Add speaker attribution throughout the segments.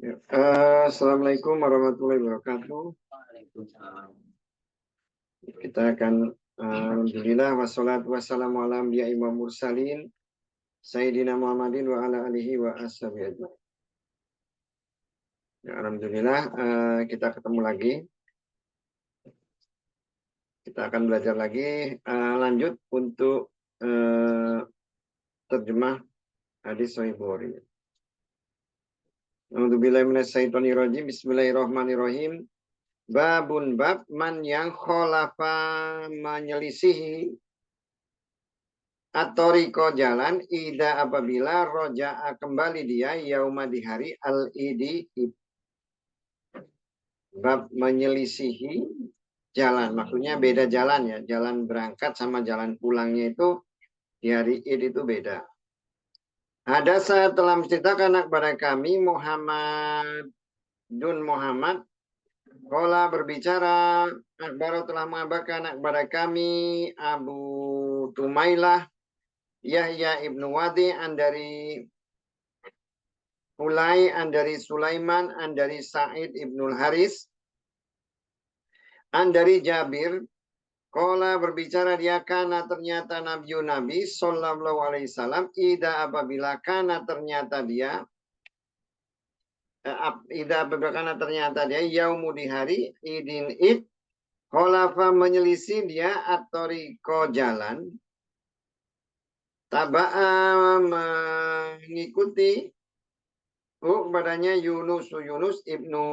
Speaker 1: Ya. Assalamualaikum warahmatullahi wabarakatuh. Kita akan alhamdulillah wassalatu wassalamu ala anbiya'i wa mursalin Sayyidina Muhammadin wa ala alihi wa ashabihi ajma'in. Ya, alhamdulillah kita ketemu lagi. Kita akan belajar lagi lanjut untuk terjemah hadis Sahih Bukhari. A'udzubillahi minasyaitonirrajim. Bismillahirrahmanirrahim. Babun bab man yang kholafa menyelisihi atoriko jalan ida apabila roja'a kembali dia yauma di hari al-idi. Bab menyelisihi jalan, maksudnya beda jalan ya, jalan berangkat sama jalan pulangnya itu di hari id itu beda. Ada saat telah menceritakan kepada kami Muhammad Kola berbicara, Akbar telah mengabarkan kepada kami Abu Tumailah Yahya ibnu Wadi dari Hulai dari Sulaiman dari Sa'id ibnul Haris dari Jabir. Kola berbicara dia kana ternyata Nabi Sallallahu Alaihi Wasallam ida apabila kana ternyata dia yaumu di hari idin id kholafa menyelisih dia atoriko jalan taba'a mengikuti kepadanya Yunus ibnu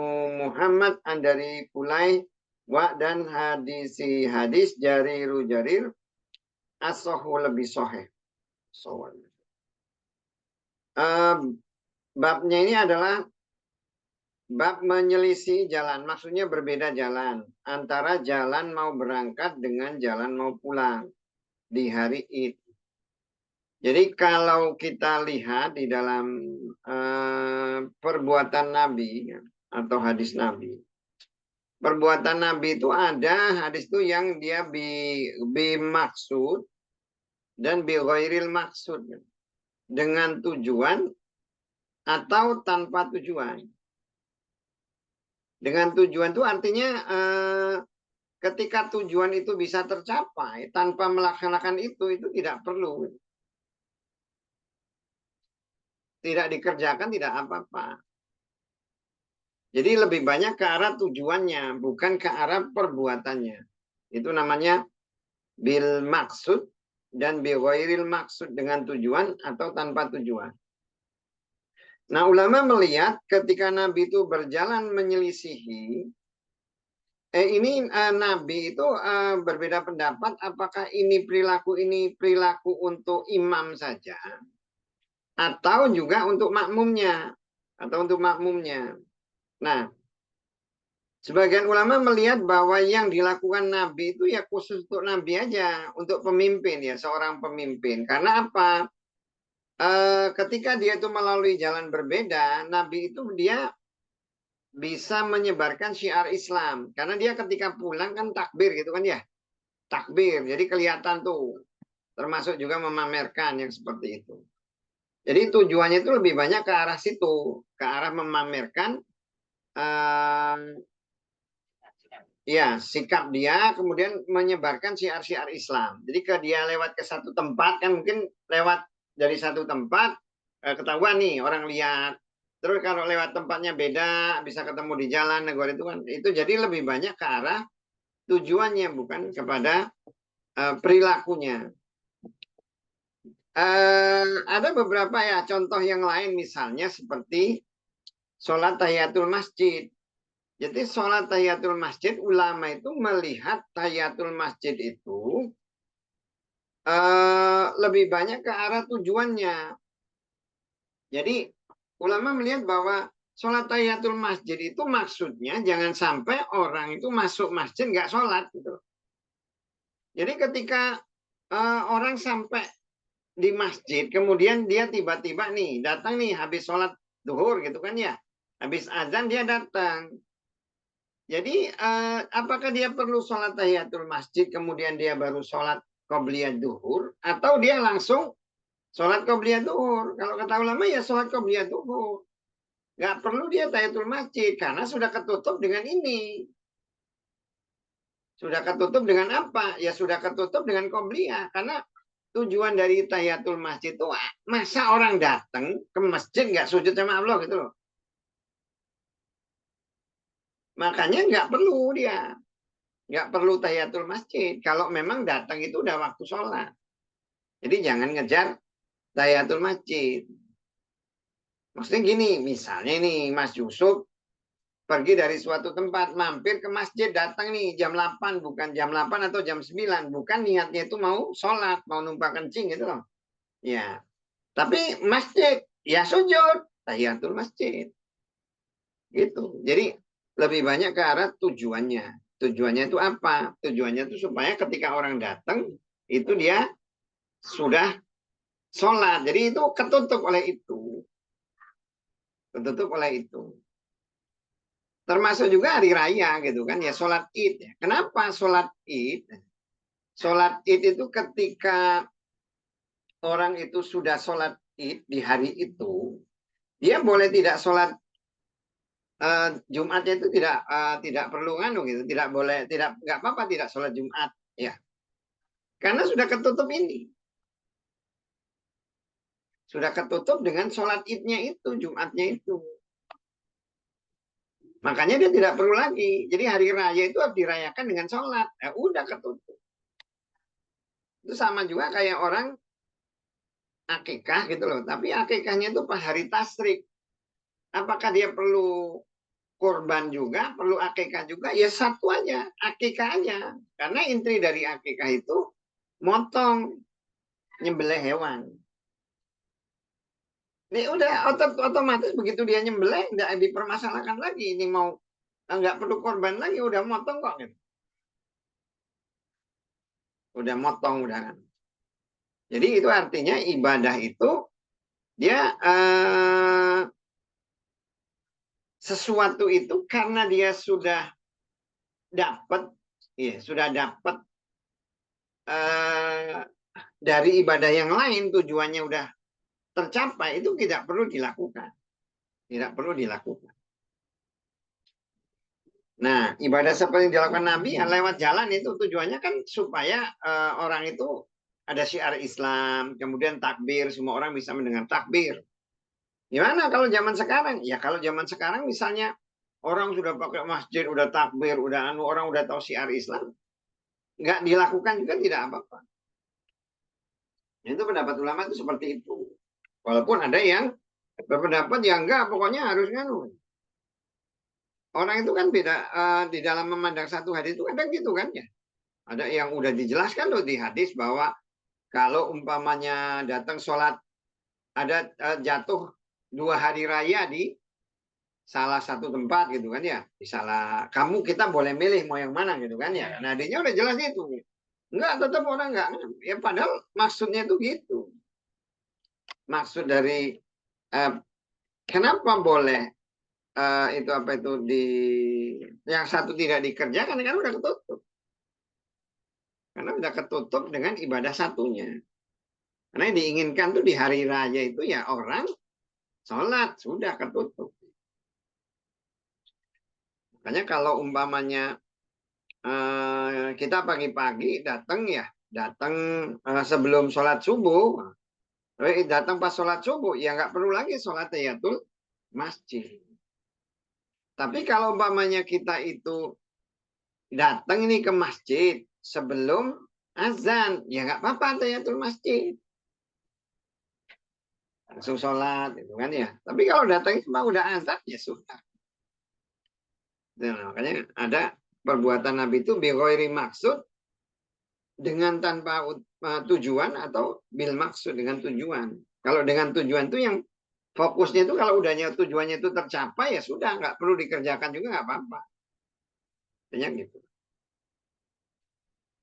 Speaker 1: Muhammad dari Pulai wa dan hadis Jarir as-sohu lebih soheh. Babnya ini adalah bab menyelisih jalan, maksudnya berbeda jalan antara jalan mau berangkat dengan jalan mau pulang di hari Id. Jadi kalau kita lihat di dalam perbuatan Nabi atau hadis Nabi, perbuatan Nabi itu ada hadis itu yang dia bimaksud dan bi ghairil maksud, dengan tujuan atau tanpa tujuan. Dengan tujuan itu artinya ketika tujuan itu bisa tercapai tanpa melaksanakan itu tidak perlu. Tidak dikerjakan tidak apa-apa. Jadi lebih banyak ke arah tujuannya, bukan ke arah perbuatannya. Itu namanya bil maksud dan bi ghairil maksud, dengan tujuan atau tanpa tujuan. Nah, ulama melihat ketika Nabi itu berjalan menyelisihi, ini Nabi itu berbeda pendapat apakah ini perilaku untuk imam saja atau juga untuk makmumnya Nah, sebagian ulama melihat bahwa yang dilakukan Nabi itu ya khusus untuk Nabi aja, untuk pemimpin ya, seorang pemimpin. Karena apa? Ketika dia itu melalui jalan berbeda, Nabi itu dia bisa menyebarkan syiar Islam. Karena dia ketika pulang kan takbir gitu kan ya. Takbir, jadi kelihatan tuh. Termasuk juga memamerkan yang seperti itu. Jadi tujuannya itu lebih banyak ke arah situ. Ke arah memamerkan ya sikap dia, kemudian menyebarkan syiar-syiar Islam. Jadi dia lewat ke satu tempat, kan mungkin lewat dari satu tempat, ketahuan nih orang lihat. Terus kalau lewat tempatnya beda, bisa ketemu di jalan, negara itu kan. Itu jadi lebih banyak ke arah tujuannya, bukan kepada perilakunya. Ada beberapa ya contoh yang lain, misalnya seperti sholat tahiyatul masjid. Jadi sholat tahiyatul masjid, ulama itu melihat tahiyatul masjid itu lebih banyak ke arah tujuannya. Jadi ulama melihat bahwa sholat tahiyatul masjid itu maksudnya jangan sampai orang itu masuk masjid nggak sholat gitu. Jadi ketika orang sampai di masjid, kemudian dia tiba-tiba nih datang nih habis sholat duhur gitu kan ya, habis azan dia datang. Jadi apakah dia perlu sholat tahiyatul masjid kemudian dia baru sholat qobliyah duhur, atau dia langsung sholat qobliyah duhur? Kalau kata ulama ya sholat qobliyah duhur. Nggak perlu dia tahiyatul masjid karena sudah ketutup dengan ini. Sudah ketutup dengan apa? Ya sudah ketutup dengan qobliyah. Karena tujuan dari tahiyatul masjid itu masa orang datang ke masjid nggak sujud sama Allah gitu loh. Makanya nggak perlu dia. Nggak perlu tahiyatul masjid. Kalau memang datang itu udah waktu sholat. Jadi jangan ngejar tahiyatul masjid. Maksudnya gini, misalnya nih Mas Yusuf pergi dari suatu tempat, mampir ke masjid, datang nih jam 8, bukan jam 8 atau jam 9. Bukan niatnya itu mau sholat, mau numpang kencing gitu loh. Ya, tapi masjid, ya sujud, tahiyatul masjid. Gitu. Jadi lebih banyak ke arah tujuannya. Tujuannya itu apa? Tujuannya itu supaya ketika orang datang, itu dia sudah sholat. Jadi itu ketutup oleh itu. Ketutup oleh itu. Termasuk juga hari raya gitu kan ya sholat id. Kenapa sholat id? Sholat id itu ketika orang itu sudah sholat id di hari itu, dia boleh tidak sholat Jumatnya itu tidak perlu nganu gitu, tidak boleh nggak apa-apa tidak sholat Jumat ya, karena sudah ketutup ini, sudah ketutup dengan sholat idnya itu Jumatnya itu. Makanya dia tidak perlu lagi. Jadi hari raya itu harus dirayakan dengan sholat. Ya udah ketutup. Itu sama juga kayak orang akikah gitu loh. Tapi akikahnya itu pas hari tasrik. Apakah dia perlu korban juga, perlu akikah juga? Ya satu aja, akikah aja. Karena inti dari akikah itu motong, nyembelih hewan. Ini udah otomatis begitu dia nyembelih, nggak dipermasalahkan lagi. Ini mau nggak perlu korban lagi, udah motong kok. Gitu. Udah motong, udah kan. Jadi itu artinya ibadah itu dia sesuatu itu karena dia sudah dapat, ya sudah dapat dari ibadah yang lain tujuannya udah tercapai itu tidak perlu dilakukan, tidak perlu dilakukan. Nah ibadah seperti yang dilakukan Nabi ya, lewat jalan itu tujuannya kan supaya orang itu ada syiar Islam, kemudian takbir, semua orang bisa mendengar takbir. Gimana kalau zaman sekarang? Ya kalau zaman sekarang misalnya orang sudah pakai masjid, udah takbir, udah orang udah tahu syiar Islam, nggak dilakukan juga tidak apa-apa. Itu pendapat ulama itu seperti itu. Walaupun ada yang berpendapat yang enggak, pokoknya harus nganu. Orang itu kan beda di dalam memandang satu hadis itu kadang gitu kan ya. Ada yang udah dijelaskan loh di hadis bahwa kalau umpamanya datang sholat ada jatuh 2 hari raya di salah satu tempat gitu kan ya. Di salah kamu kita boleh milih mau yang mana gitu kan ya. Nah, hadisnya udah jelas itu. Enggak, tetap orang enggak. Ya padahal maksudnya itu gitu. Maksud dari uh, kenapa boleh itu apa itu di yang satu tidak dikerjakan kan udah ketutup. Karena udah ketutup dengan ibadah satunya. Karena yang diinginkan tuh di hari raya itu ya orang sholat sudah ketutup. Makanya kalau umpamanya kita pagi-pagi datang ya, datang sebelum sholat subuh, datang pas sholat subuh ya nggak perlu lagi sholat tahiyatul masjid. Tapi kalau umpamanya kita itu datang ini ke masjid sebelum azan, ya nggak apa-apa tahiyatul masjid. Langsung sholat, itu kan ya. Tapi kalau datang cuma udah azan, ya sudah. Nah, makanya ada perbuatan Nabi itu bighairi maksud dengan tanpa tujuan atau bil maksud dengan tujuan. Kalau dengan tujuan itu yang fokusnya itu kalau udahnya tujuannya itu tercapai ya sudah nggak perlu dikerjakan juga nggak apa-apa. Artinya gitu.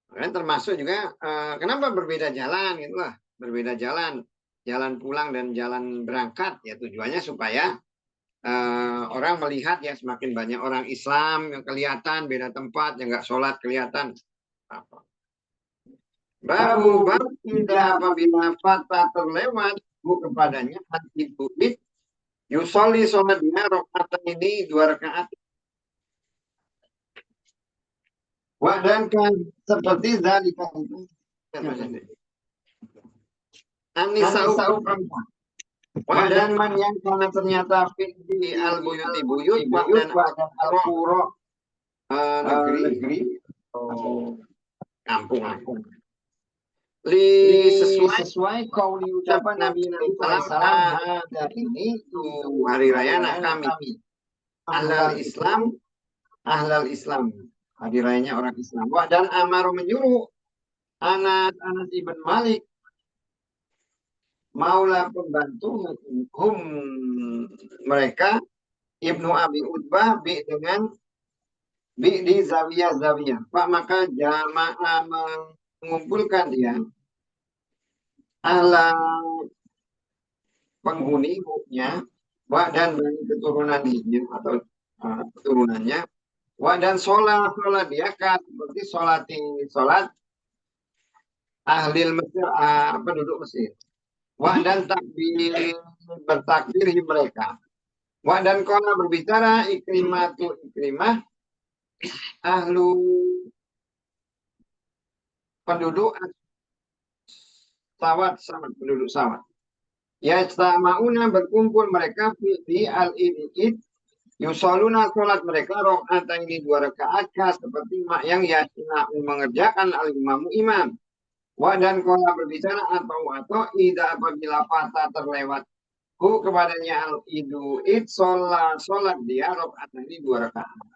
Speaker 1: Makanya termasuk juga kenapa berbeda jalan gitu lah, berbeda jalan, jalan pulang dan jalan berangkat ya tujuannya supaya orang melihat ya semakin banyak orang Islam yang kelihatan beda tempat yang nggak sholat kelihatan apa. Babu tidak apabila fata terlewat bu kepadanya hati buit Yusoli sholat dia rokaat ini 2 rakaat. Dan kan seperti zalika itu. Anisa'u perempuan. Dan man yang karena ternyata di al-buyuti buyut dan al-qura negeri atau kampung. Sesuai kauli ucapan Nabi SAW, dari ini itu hari raya kami ahlal Islam hari rayanya orang Islam. Dan Amar menyuruh Anas ibn Malik maula pembantu mereka Ibnu Abi Utbah dengan di zawiyah. Pak maka jamaah mengumpulkan dia ala penghuninya dan keturunannya atau keturunannya dan sholat dia kan seperti sholat ahli Mesir, penduduk Mesir. Dan bertakbir mereka. Dan kalau berbicara Ikrimah ahlu penduduk penduduk sawat. Ya mauna berkumpul mereka di al-Id yusoluna sholat mereka rokaat ini 2 rakaat seperti yang yasina mengerjakan al-imamu imam. Dan kalau berbicara atau ida apabila patah terlewat kepadanya al-idu sholat dia rokaat ini 2 rakaat.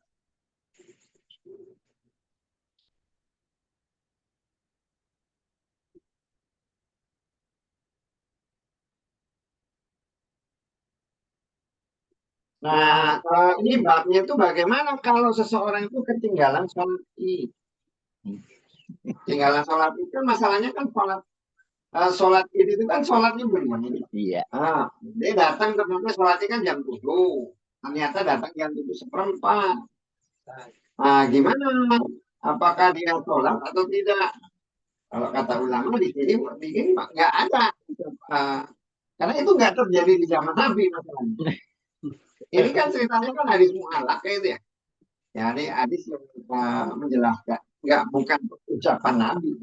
Speaker 1: Nah, ini babnya itu bagaimana kalau seseorang itu ketinggalan sholat id. Ketinggalan sholat id kan masalahnya kan sholat id itu kan sholatnya berjamaah.
Speaker 2: Iya.
Speaker 1: Dia datang ternyata sholatnya kan jam 7. Ternyata datang jam 7:15. Gimana? Apakah dia sholat atau tidak? Kalau kata ulama di sini nggak ada. Karena itu nggak terjadi di zaman Nabi masalahnya. Ini kan ceritanya kan hadis mu'alaq kayak itu ya. Jadi hadis yang menjelaskan, bukan ucapan Nabi.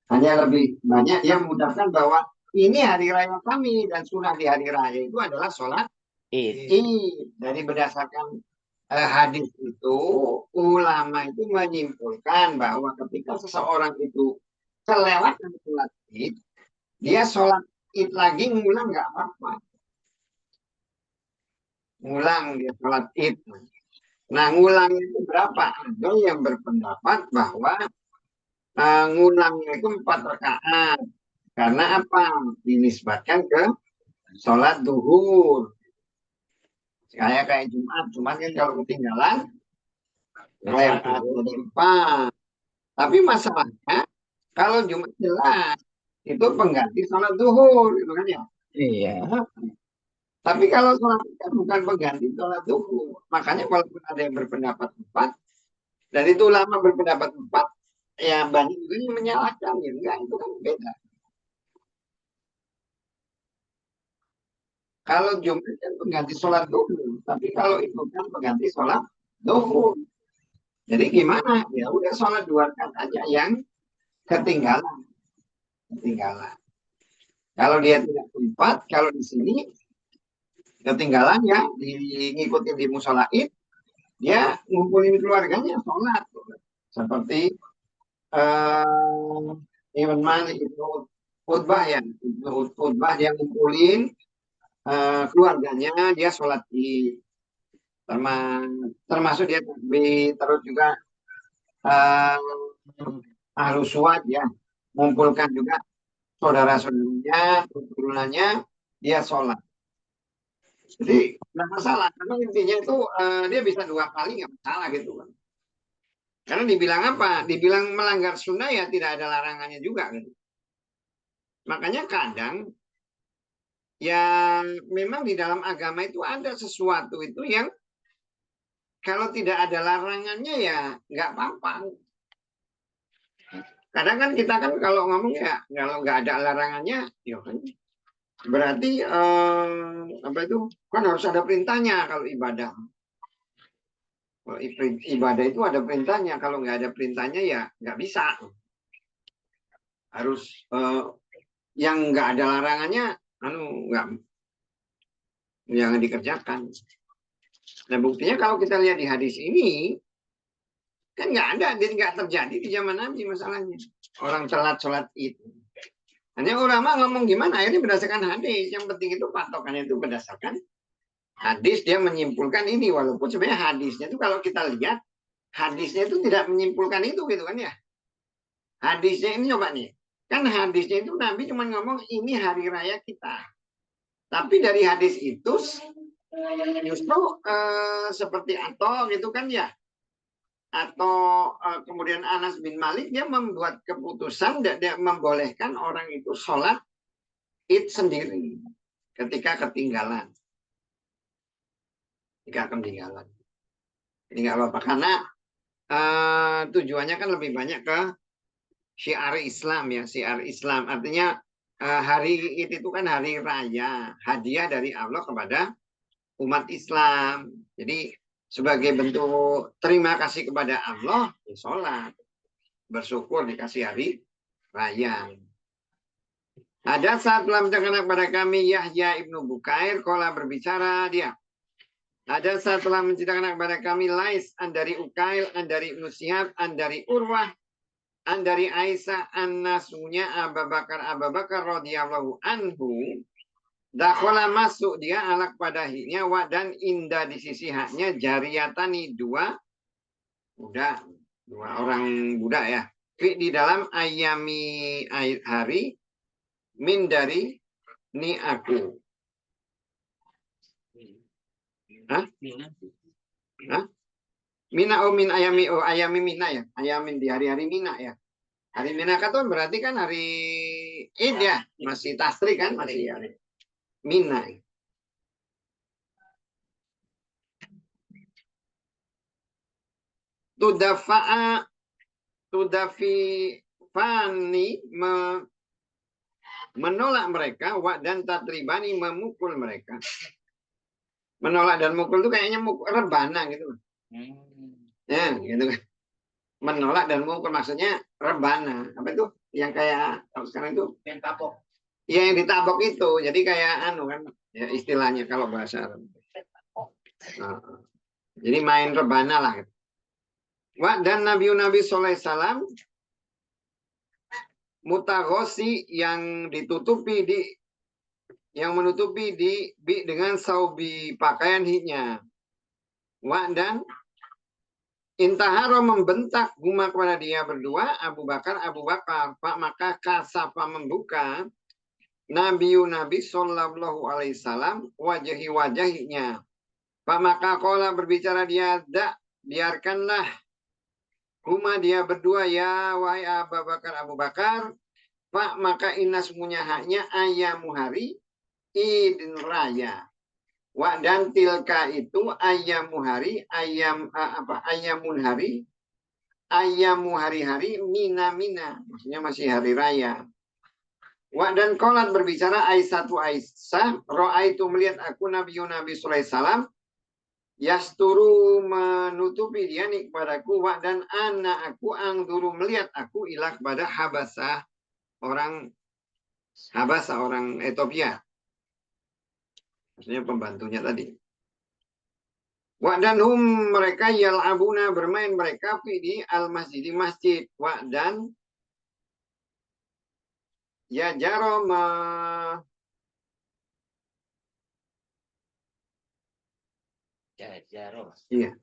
Speaker 1: Hanya lebih banyak yang mengucapkan bahwa ini hari raya kami dan sunnah di hari raya itu adalah sholat Id. Dari berdasarkan hadis itu, ulama itu menyimpulkan bahwa ketika seseorang itu kelewatan sholat Id, dia sholat Id lagi ngulang nggak apa-apa. Ngulang dia sholat Id. Nah, ngulang itu berapa? Ada yang berpendapat bahwa ngulangnya itu 4 rakaat. Karena apa? Dinisbatkan ke sholat duhur. Kayak Jumat. Jumat kan kalau ketinggalan, rakaat jadi 4. Tapi masalahnya, kalau Jumat jelas, itu pengganti sholat duhur. Gitu kan ya?
Speaker 2: Iya.
Speaker 1: Tapi kalau sholat kan bukan pengganti sholat duhur. Makanya walaupun ada yang berpendapat 4, dan itu ulama berpendapat 4, ya banyak juga yang menyalahkan. Ya enggak, itu kan beda. Kalau Jumat kan pengganti sholat duhur. Tapi kalau itu kan pengganti sholat duhur. Jadi gimana? Ya udah sholat 2 rakaat aja yang ketinggalan. Kalau dia tidak 4, kalau di sini ketinggalan ya ngikutin di musola Id, dia ngumpulin keluarganya sholat. Seperti Ibn Malik itu khutbah ya, khutbah dia ngumpulin keluarganya, dia sholat Id. Termasuk dia terus juga ahlu suwat ya, mengumpulkan juga saudara-saudaranya, keturunannya, dia sholat. Jadi nggak masalah, karena intinya itu dia bisa 2 kali nggak masalah gitu kan. Karena dibilang apa? Dibilang melanggar sunnah ya tidak ada larangannya juga gitu. Makanya kadang ya memang di dalam agama itu ada sesuatu itu yang kalau tidak ada larangannya ya nggak apa-apa. Kadang kan kita kan kalau ngomong ya kalau nggak ada larangannya, ya kan Berarti apa itu? Kan harus ada perintahnya kalau ibadah. Kalau ibadah itu ada perintahnya. Kalau nggak ada perintahnya ya nggak bisa. Harus yang nggak ada larangannya, nggak, jangan dikerjakan. Nah buktinya kalau kita lihat di hadis ini, kan nggak ada, dan nggak terjadi di zaman Nabi masalahnya. Orang telat sholat itu. Hanya ulama ngomong gimana, akhirnya berdasarkan hadis. Yang penting itu patokannya itu berdasarkan hadis, dia menyimpulkan ini. Walaupun sebenarnya hadisnya itu kalau kita lihat, hadisnya itu tidak menyimpulkan itu gitu kan ya. Hadisnya ini coba nih. Kan hadisnya itu Nabi cuma ngomong ini hari raya kita. Tapi dari hadis itu justru seperti atau gitu kan ya, atau kemudian Anas bin Malik dia membuat keputusan, dia membolehkan orang itu sholat id sendiri ketika ketinggalan. Ini nggak apa-apa karena tujuannya kan lebih banyak ke syiar Islam ya, syiar Islam artinya hari id itu kan hari raya, hadiah dari Allah kepada umat Islam. Jadi sebagai bentuk terima kasih kepada Allah, ya sholat, bersyukur dikasih hari raya. Ada saat telah menceritakan kepada kami Yahya ibnu Bukair, kola berbicara dia. Ada saat telah menceritakan kepada kami Lais, an dari Ukail, an dari Ibnu Syihab, an dari Urwah, an dari Aisyah, an nasunya Abu Bakar radhiyallahu anhu. Dakhala masuk dia alak pada hiknya wa dan indah di sisi haknya jariyatani dua orang budak ya. Di dalam ayami hari min dari ni aku. Hah? Hah? Mina min ayami ayami mina ya. Ayamin di hari-hari mina ya. Hari mina kan berarti kan hari Id ya, masih tasri kan, masih hari mina. Tudafani menolak mereka dan tatribani memukul mereka. Menolak dan mukul itu kayaknya mukul rebana gitu. Ya, gitu kan. Menolak dan mukul maksudnya rebana. Apa itu? Yang kayak sekarang itu yang tabok. Iya, yang ditabok itu. Jadi kayak kan ya istilahnya kalau bahasa Arab. Jadi main rebana lah. Gitu. Dan Nabi sallallahu alaihi wasallam mutagosi yang ditutupi yang menutupi dengan saubi pakaian hiknya. Dan intaharo membentak huma kepada dia berdua Abu Bakar. Pak maka kasapa membuka Nabi sallallahu alaihi wasallam wajahnya. Pak maka kola berbicara dia, biarkanlah huma dia berdua ya wahai Abu Bakar. Pak maka inas punya haknya ayamu hari idin raya. Dan tilka itu ayamu hari, ayamun hari, ayamu hari-hari, mina, maksudnya masih hari raya. Dan kolat berbicara Aisyah, itu melihat aku Nabi sallallahu alaihi wasallam, yasturu menutupi dia nih kepadaku, dan anak aku angduru melihat aku ilah kepada Habasah, orang Ethiopia. Maksudnya pembantunya tadi. Dan mereka yal'abuna bermain mereka di al-masjid di masjid. Dan ya jaro iya.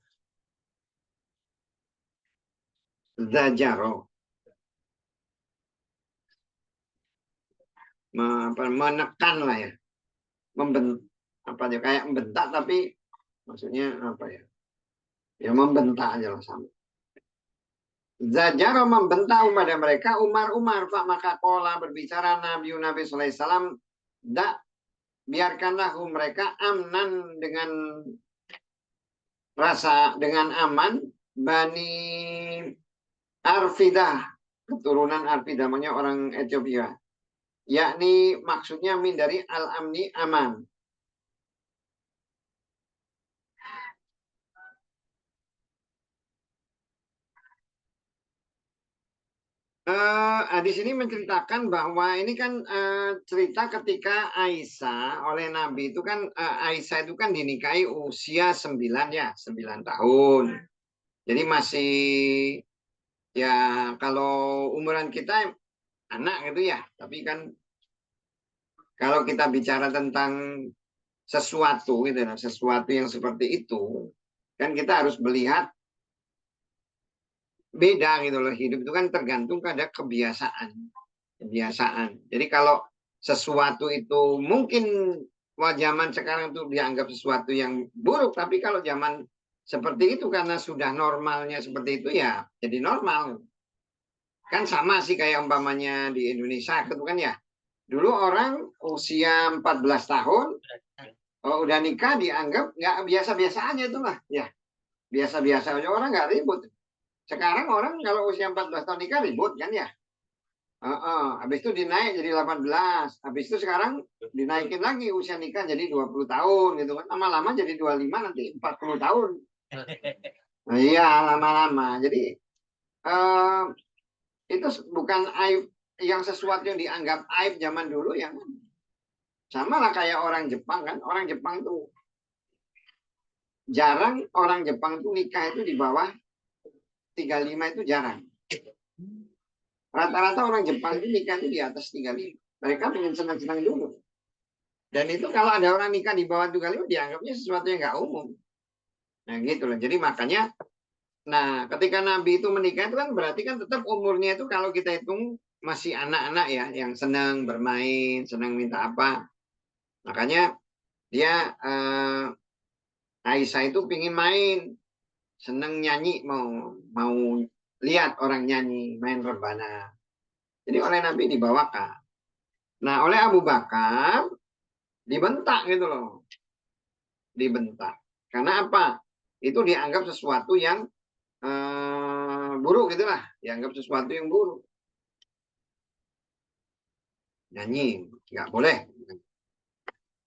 Speaker 1: Zajaro. Menekan lah ya. Kayak membentak tapi maksudnya apa ya? Ya membentak aja lah sama. Zajaro membentak kepada mereka Umar Pak maka kola berbicara Nabi sallallahu alaihi wasallam biarkanlah mereka amnan dengan aman Bani Arfidah, keturunan Arfidah namanya orang Ethiopia. yakni maksudnya min dari al-amni aman. Di sini menceritakan bahwa ini kan cerita ketika Aisyah oleh Nabi itu kan Aisyah itu kan dinikahi usia 9 ya, 9 tahun. Jadi masih ya kalau umuran kita anak gitu ya. Tapi kan kalau kita bicara tentang sesuatu gitu, sesuatu yang seperti itu, kan kita harus melihat beda gitu loh. Hidup itu kan tergantung pada kebiasaan. Kebiasaan. Jadi kalau sesuatu itu mungkin zaman sekarang itu dianggap sesuatu yang buruk, tapi kalau zaman seperti itu karena sudah normalnya seperti itu ya jadi normal. Kan sama sih kayak umpamanya di Indonesia gitu kan ya. Dulu orang usia 14 tahun kalau udah nikah dianggap nggak biasa-biasa aja itu lah ya. Biasa-biasa aja orang nggak ribut. Sekarang orang kalau usia 14 tahun nikah ribut kan ya. Habis itu dinaik jadi 18. Habis itu sekarang dinaikin lagi usia nikah jadi 20 tahun gitu kan. Lama-lama jadi 25 nanti 40 tahun. Nah, iya, lama-lama. Jadi itu bukan aib yang sesuatu yang dianggap aib zaman dulu yang sama lah kayak orang Jepang kan. Orang Jepang tuh jarang orang Jepang tuh nikah itu di bawah 35 itu jarang. Rata-rata orang Jepang itu nikah itu di atas 35. Mereka pengen senang-senang dulu. Dan itu kalau ada orang nikah di bawah 35 dianggapnya sesuatu yang nggak umum. Nah gitu loh. Jadi makanya, nah ketika Nabi itu menikah itu kan berarti kan tetap umurnya itu kalau kita hitung masih anak-anak ya, yang senang bermain, senang minta apa. Makanya dia Aisyah itu pingin main, senang nyanyi, mau lihat orang nyanyi, main rebana. Jadi oleh Nabi dibawakan. Nah oleh Abu Bakar dibentak gitu loh, dibentak. Karena apa? Itu dianggap sesuatu yang buruk gitulah, dianggap sesuatu yang buruk. Nyanyi nggak boleh.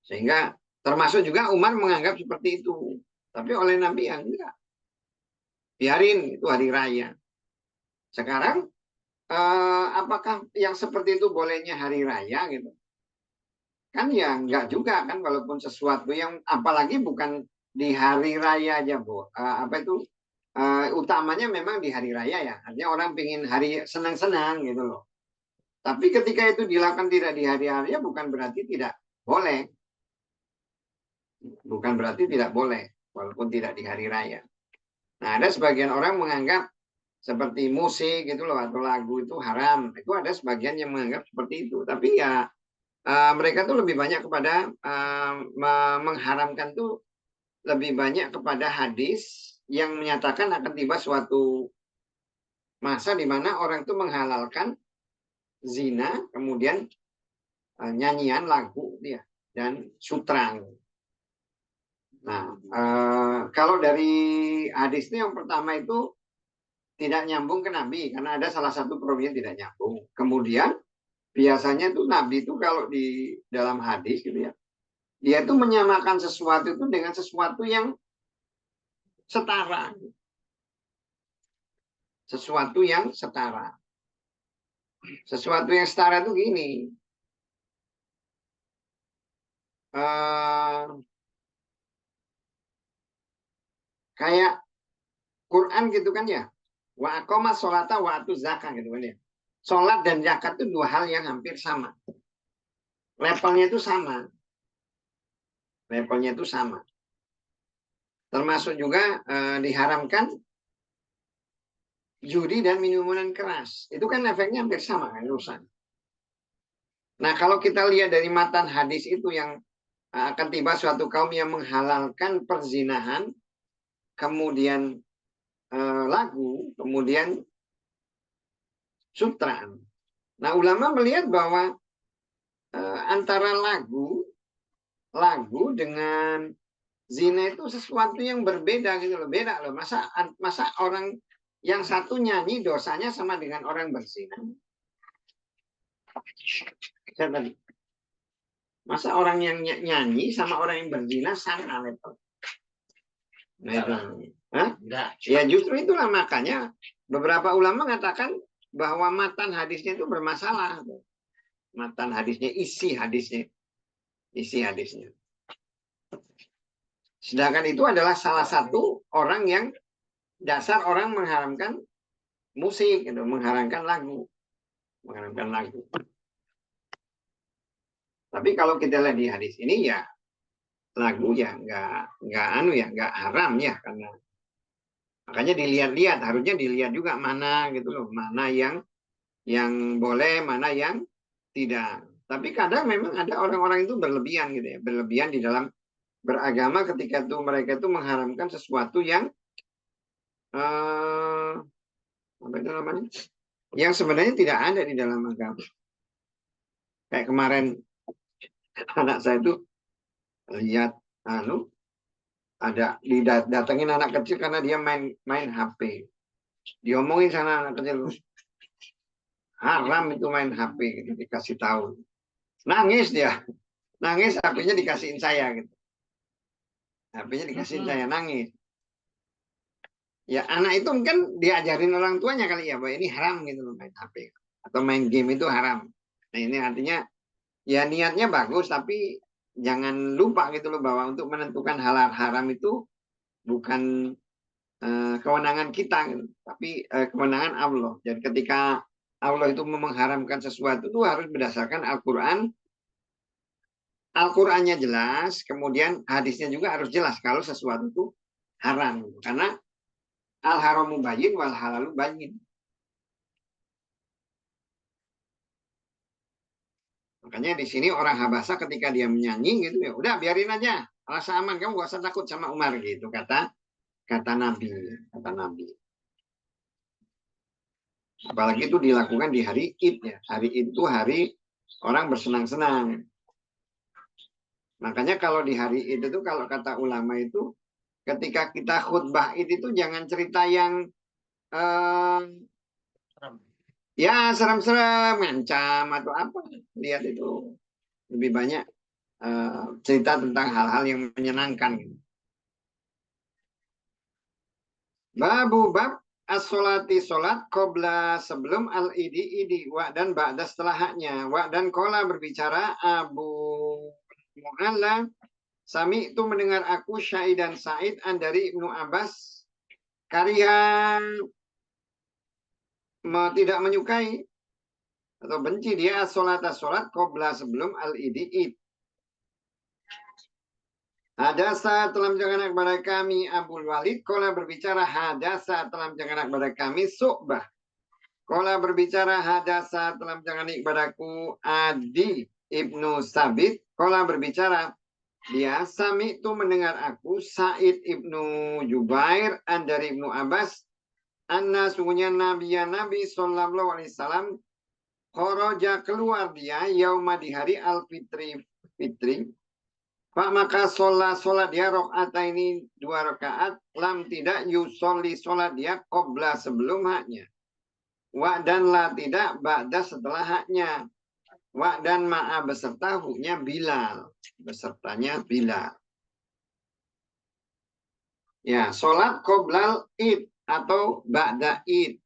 Speaker 1: Sehingga termasuk juga Umar menganggap seperti itu. Tapi oleh Nabi yang enggak. Biarin itu hari raya. Sekarang apakah yang seperti itu bolehnya hari raya gitu? Kan ya enggak juga kan, walaupun sesuatu yang apalagi bukan di hari raya aja, Bu. Apa itu utamanya memang di hari raya ya. Artinya orang pingin hari senang-senang gitu loh. Tapi ketika itu dilakukan tidak di hari raya bukan berarti tidak boleh. Bukan berarti tidak boleh walaupun tidak di hari raya. Nah, ada sebagian orang menganggap seperti musik gitu loh atau lagu itu haram. Itu ada sebagian yang menganggap seperti itu. Tapi ya mereka tuh lebih banyak kepada mengharamkan tuh lebih banyak kepada hadis yang menyatakan akan tiba suatu masa di mana orang itu menghalalkan zina, kemudian nyanyian lagu dia dan sutra. Nah, kalau dari hadis itu yang pertama itu tidak nyambung ke Nabi karena ada salah satu perawi yang tidak nyambung. Kemudian biasanya tuh Nabi itu kalau di dalam hadis gitu ya, dia itu menyamakan sesuatu itu dengan sesuatu yang setara. Sesuatu yang setara. Sesuatu yang setara itu gini. Kayak Quran gitu kan ya. Wa aqoma sholata wa atu zakat gitu kan ya. Sholat dan zakat itu dua hal yang hampir sama. Levelnya itu sama. Levelnya itu sama. Termasuk juga diharamkan judi dan minuman keras. Itu kan efeknya hampir sama kan urusan. Nah kalau kita lihat dari matan hadis itu yang akan tiba suatu kaum yang menghalalkan perzinahan, kemudian lagu, kemudian sutra. Nah ulama melihat bahwa antara lagu dengan zina itu sesuatu yang berbeda gitu loh, beda loh. Masa orang yang satu nyanyi dosanya sama dengan orang berzina? Saya tadi. Masa orang yang nyanyi sama orang yang berzina sama level? Nah, itu. Hah? Ya justru itulah makanya beberapa ulama mengatakan bahwa matan hadisnya itu bermasalah. Matan hadisnya, isi hadisnya. Isi hadisnya. Sedangkan itu adalah salah satu orang yang dasar orang mengharamkan musik, gitu, mengharamkan lagu. Mengharamkan lagu. Tapi kalau kita lihat di hadis ini ya lagu ya nggak haram ya, karena makanya dilihat-lihat, harusnya dilihat juga mana gitu loh, mana yang boleh, mana yang tidak. Tapi kadang memang ada orang-orang itu berlebihan gitu ya, berlebihan di dalam beragama ketika itu mereka itu mengharamkan sesuatu yang apa itu namanya? Yang sebenarnya tidak ada di dalam agama. Kayak kemarin anak saya itu lihat ada didatengin anak kecil karena dia main HP. Diomongin sana anak kecil, haram itu main HP gitu, dikasih tahu. Nangis dia. Nangis, HP-nya dikasihin saya gitu. HP-nya dikasihin saya, nangis. Ya anak itu mungkin diajarin orang tuanya kali ya bahwa ini haram gitu loh, main HP atau main game itu haram. Nah ini artinya ya niatnya bagus, tapi jangan lupa gitu loh bahwa untuk menentukan halal haram itu bukan kewenangan kita, gitu, tapi kewenangan Allah. Jadi ketika Allah itu mengharamkan sesuatu itu harus berdasarkan Al-Quran. Al-Qurannya jelas, kemudian hadisnya juga harus jelas kalau sesuatu itu haram. Karena al-haramu bayyin wal halalu bayyin. Makanya di sini orang Habasa ketika dia menyanyi gitu ya, udah biarin aja, rasa aman, kamu gak usah takut sama Umar gitu, kata Nabi, kata Nabi. Apalagi itu dilakukan di hari Id ya. Hari Id itu hari orang bersenang-senang. Makanya kalau di hari Id itu kalau kata ulama itu ketika kita khutbah Id itu jangan cerita yang ya serem-serem, ngancam atau apa. Lihat itu lebih banyak cerita tentang hal-hal yang menyenangkan. Babu bab as-solati solat qobla sebelum al-idi wa dan ba'da setelahnya. Wa dan kola berbicara Abu Mu'alla Sami itu mendengar aku Syahid dan Said dari Ibnu Abbas karihan tidak menyukai atau benci dia solat qobla sebelum al-idi. Hadasa telah menjangan kepada kami Abul Walid. Kola berbicara hadasa telah menjangan kepada kami Su'bah. Kola berbicara hadasa telah menjangan kepadaku Adi Ibnu Sabit. Kola berbicara dia Sami itu mendengar aku Said Ibnu Jubair dari Ibnu Abbas. Anna sungguhnya Nabi Sallallahu Alaihi Wasallam khoroja keluar dia yauma di hari al-fitri Pak maka sholat dia rokaat ini 2 rakaat lam tidak yusolli sholat dia qobla sebelum haknya wa dan la tidak ba'da setelah haknya wa dan ma'a beserta huknya Bilal besertanya Bilal ya sholat qoblal id atau ba'da id.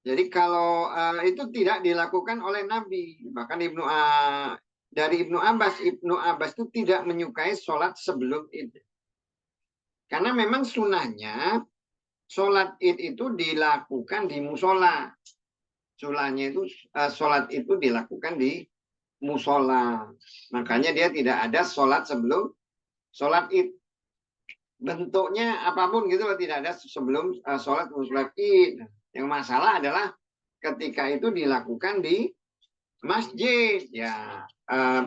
Speaker 1: Jadi kalau itu tidak dilakukan oleh Nabi, bahkan dari Ibnu Abbas itu tidak menyukai sholat sebelum id. Karena memang sunnahnya sholat id itu dilakukan di musola. Sunnahnya itu sholat itu dilakukan di musola. Makanya dia tidak ada sholat sebelum sholat id. Bentuknya apapun gitu tidak ada sebelum sholat id. Yang masalah adalah ketika itu dilakukan di masjid ya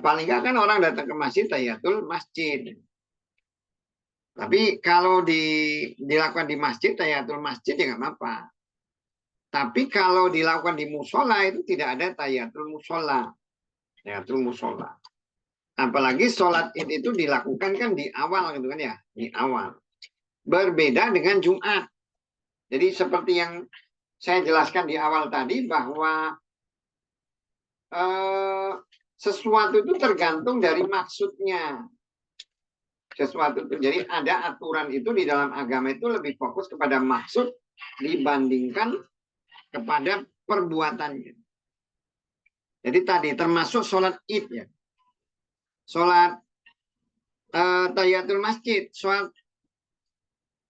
Speaker 1: paling nggak kan orang datang ke masjid tahiyatul masjid. Tapi kalau dilakukan di masjid tahiyatul masjid ya nggak apa-apa. Tapi kalau dilakukan di musola itu tidak ada tahiyatul musola. Tahiyatul musola. Apalagi sholat id itu dilakukan kan di awal gitu kan ya, di awal. Berbeda dengan Jumat. Jadi seperti yang saya jelaskan di awal tadi bahwa sesuatu itu tergantung dari maksudnya. Sesuatu itu. Jadi ada aturan itu di dalam agama itu lebih fokus kepada maksud dibandingkan kepada perbuatannya. Jadi tadi termasuk sholat id ya. Sholat tahiyatul masjid. Sholat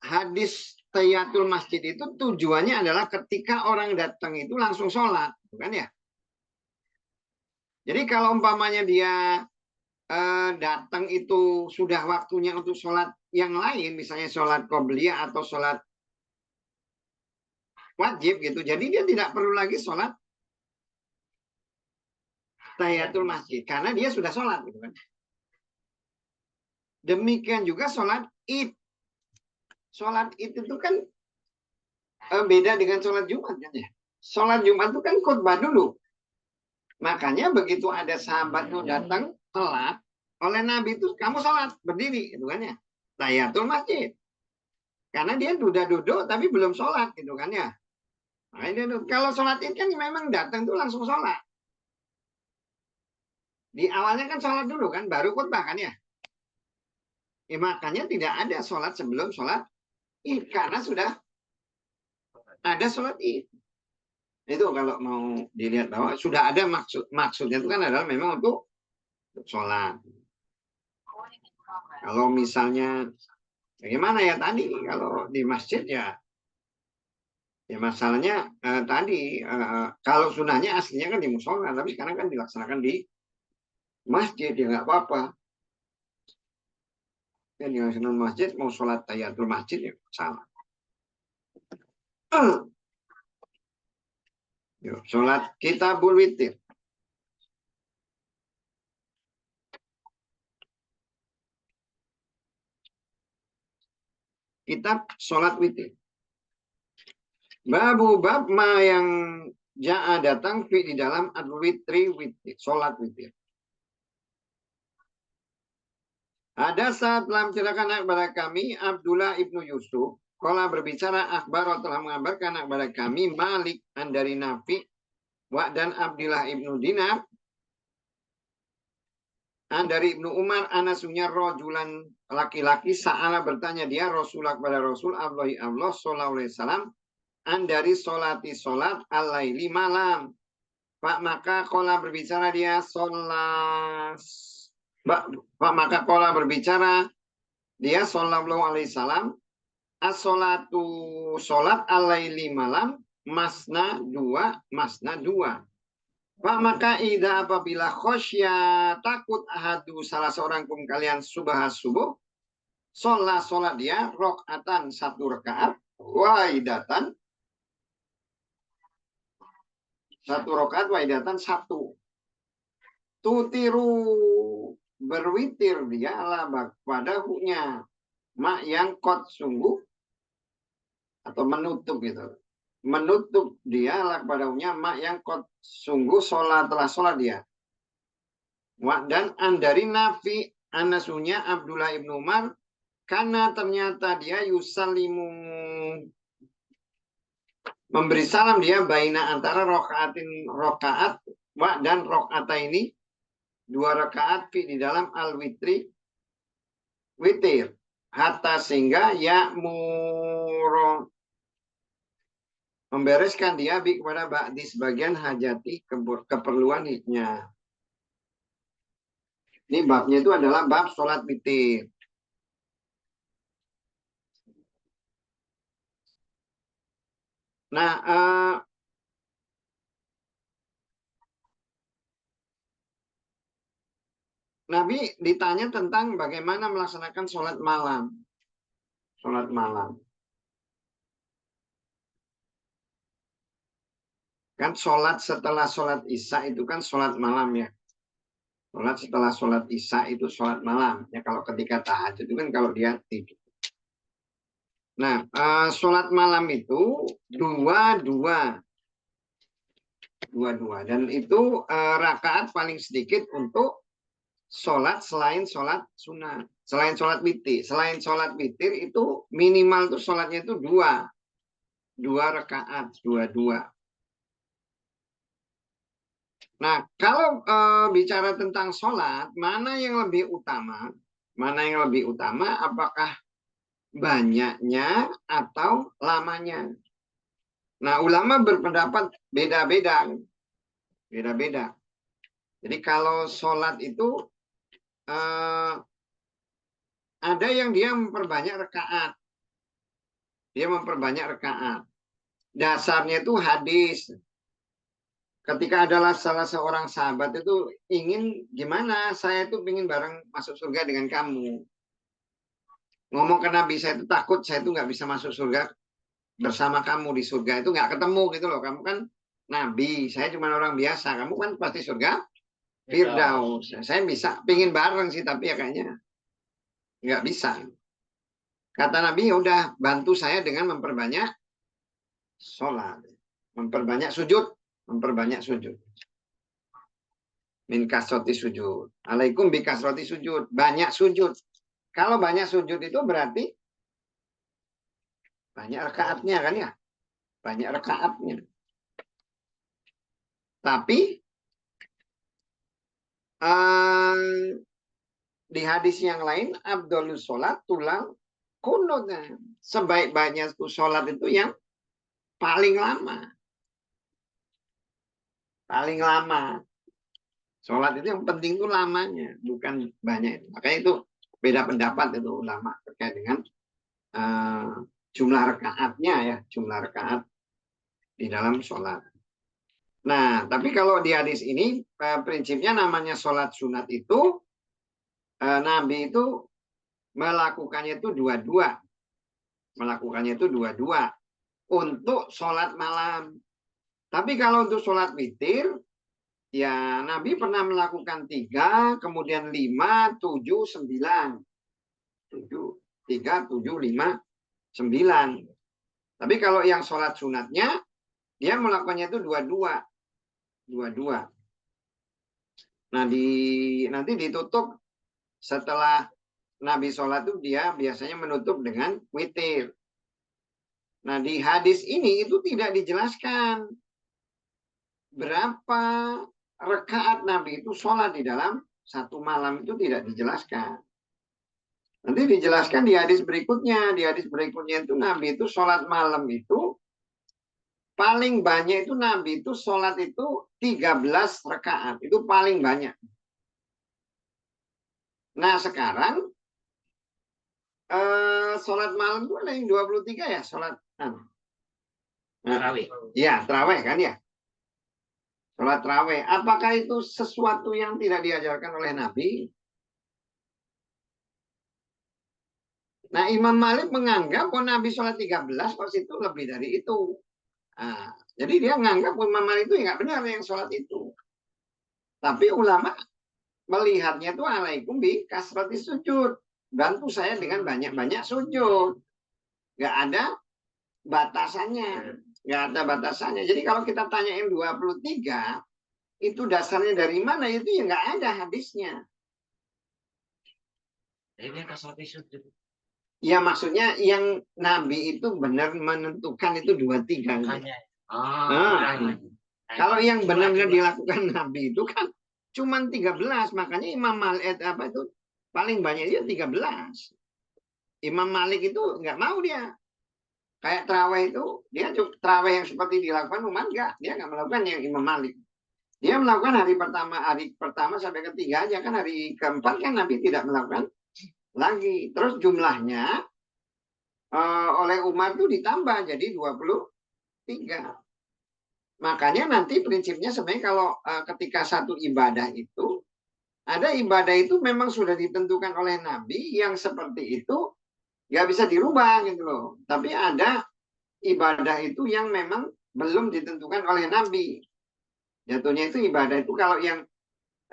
Speaker 1: hadis tahiyatul masjid itu tujuannya adalah ketika orang datang itu langsung sholat. Bukan ya? Jadi kalau umpamanya dia datang itu sudah waktunya untuk sholat yang lain, misalnya sholat qobliyah atau sholat wajib gitu, jadi dia tidak perlu lagi sholat tahiyatul masjid karena dia sudah sholat gitu kan. Demikian juga sholat id. Sholat id itu kan beda dengan sholat Jumat kan ya. Sholat Jumat itu kan khutbah dulu. Makanya begitu ada sahabat yang datang telat, oleh Nabi itu kamu sholat berdiri gitu kan ya. Tahiyatul masjid. Karena dia sudah duduk tapi belum sholat gitu kan ya. Nah, kalau sholat id kan memang datang tuh langsung sholat. Di awalnya kan sholat dulu kan, baru khutbah kan ya. Makanya tidak ada sholat sebelum sholat id karena sudah ada sholat id. Itu kalau mau dilihat bahwa sudah ada maksudnya itu kan adalah memang untuk sholat. Kalau misalnya bagaimana ya tadi kalau di masjid ya masalahnya tadi kalau sunahnya aslinya kan di musola tapi sekarang kan dilaksanakan di masjid ya nggak apa-apa. Dan yang senang masjid mau sholat tahiyatul masjid ya salah. Yuk, sholat kitabul witir. Kitab sholat witir. Babu bab ma yang ja'a datang di dalam ad-witri witir, sholat witir. Ada saat telah menceritakan kepada kami Abdullah ibnu Yusuf, kalau berbicara akhbar telah mengabarkan kepada kami Malik dari Nafi wa dan Abdullah ibnu Dinar dari Ibnu Umar anasunya rojulan laki-laki sa'ala bertanya dia Rasulullah kepada Rasul Allah sallallahu alaihi wasallam dari solati solat alaili malam. Pak maka kola berbicara dia solat. Pak maka kola berbicara dia sallallahu alaihi wasallam as-solatu solat alaili malam masna dua. Pak maka ida apabila khosya takut ahadu salah seorang pun kalian subuh solat dia rokatan satu rakaat waidatan satu rakaat waidatan satu. Tutiru berwitir dia ala pada hunya mak yang kot sungguh atau menutup gitu. Menutup dia ala pada hunya mak yang kot sungguh telah sholat dia. Dan andari Nafi anasunya Abdullah ibnu Umar karena ternyata dia yusalimu memberi salam dia baina antara rokaat dan rokaat ini dua rakaat di dalam al-witri witir hatta sehingga ya membereskan dia kepada ba'di sebagian hajati keperluannya. Ini babnya itu adalah bab sholat witir. Nah, Nabi ditanya tentang bagaimana melaksanakan sholat malam. Sholat malam. Kan sholat setelah sholat isya itu kan sholat malam ya. Sholat setelah sholat isya itu sholat malam. Ya kalau ketika tahajud itu kan kalau dia tidur. Nah, sholat malam itu dua-dua. Dan itu rakaat paling sedikit untuk sholat selain sholat sunnah. Selain sholat witir. Selain sholat witir itu minimal tuh sholatnya itu dua 2 rakaat, 2-2. Nah, kalau bicara tentang sholat, mana yang lebih utama? Mana yang lebih utama? Apakah banyaknya atau lamanya? Nah, ulama berpendapat beda-beda. Beda-beda. Jadi kalau sholat itu ada yang dia memperbanyak rakaat. Dia memperbanyak rakaat. Dasarnya itu hadis. Ketika adalah salah seorang sahabat itu ingin gimana, saya itu ingin bareng masuk surga dengan kamu. Ngomong ke Nabi, saya itu takut, saya itu nggak bisa masuk surga bersama kamu di surga. Itu nggak ketemu gitu loh. Kamu kan Nabi, saya cuma orang biasa. Kamu kan pasti surga Firdaus. Saya bisa, pingin bareng sih, tapi ya kayaknya nggak bisa. Kata Nabi, ya udah bantu saya dengan memperbanyak sholat. Memperbanyak sujud. Memperbanyak sujud. Min kasroti sujud. Alaikum bi kasroti sujud. Banyak sujud. Kalau banyak sujud itu berarti banyak rakaatnya kan ya. Banyak rakaatnya. Tapi di hadis yang lain, Abdulus sholat tulang kunutnya. Sebaik-baiknya sholat itu yang paling lama. Paling lama. Sholat itu yang penting itu lamanya, bukan banyak. Makanya itu beda pendapat itu ulama terkait dengan jumlah rakaatnya ya, jumlah rakaat di dalam sholat. Nah, tapi kalau di hadis ini prinsipnya namanya sholat sunat itu Nabi itu melakukannya itu dua-dua, melakukannya itu dua-dua untuk sholat malam. Tapi kalau untuk sholat witir ya Nabi pernah melakukan 3, kemudian 5, 7, 9. 7, 3, 7, 5, 9. Tapi kalau yang sholat sunatnya, dia melakukannya itu dua-dua. Dua-dua. Nah, nanti ditutup setelah Nabi sholat itu dia biasanya menutup dengan witir. Nah, di hadis ini itu tidak dijelaskan berapa rakaat Nabi itu sholat di dalam satu malam itu tidak dijelaskan. Nanti dijelaskan di hadis berikutnya. Di hadis berikutnya itu Nabi itu sholat malam itu paling banyak itu Nabi itu sholat itu 13 rakaat. Itu paling banyak. Nah sekarang sholat malam itu ada yang 23 ya sholat.
Speaker 2: Tarawih.
Speaker 1: Ya tarawih kan ya. Sholat tarawih. Apakah itu sesuatu yang tidak diajarkan oleh Nabi? Nah Imam Malik menganggap bahwa Nabi sholat 13 pas itu lebih dari itu. Nah, jadi dia menganggap Imam Malik itu nggak benar yang sholat itu. Tapi ulama melihatnya itu alaikum bi kasrati sujud. Bantu saya dengan banyak-banyak sujud. Nggak ada batasannya. Nggak ada batasannya. Jadi kalau kita tanya yang 23, itu dasarnya dari mana? Itu ya nggak ada hadisnya.
Speaker 2: Ini kasrati sujud.
Speaker 1: Ya maksudnya yang Nabi itu benar menentukan itu 23. Kalau yang benar-benar dilakukan Nabi itu kan cuma 13. Makanya Imam Malik apa itu paling banyak dia 13. Imam Malik itu nggak mau dia. Kayak terawih itu, dia terawih yang seperti dilakukan Umar enggak. Dia nggak melakukan yang Imam Malik. Dia melakukan hari pertama sampai ketiga aja kan, hari keempat kan Nabi tidak melakukan lagi. Terus jumlahnya oleh Umar itu ditambah jadi 23. Makanya nanti prinsipnya sebenarnya kalau ketika satu ibadah itu, ada ibadah itu memang sudah ditentukan oleh Nabi yang seperti itu nggak bisa dirubah gitu loh. Tapi ada ibadah itu yang memang belum ditentukan oleh Nabi. Jatuhnya itu ibadah itu kalau yang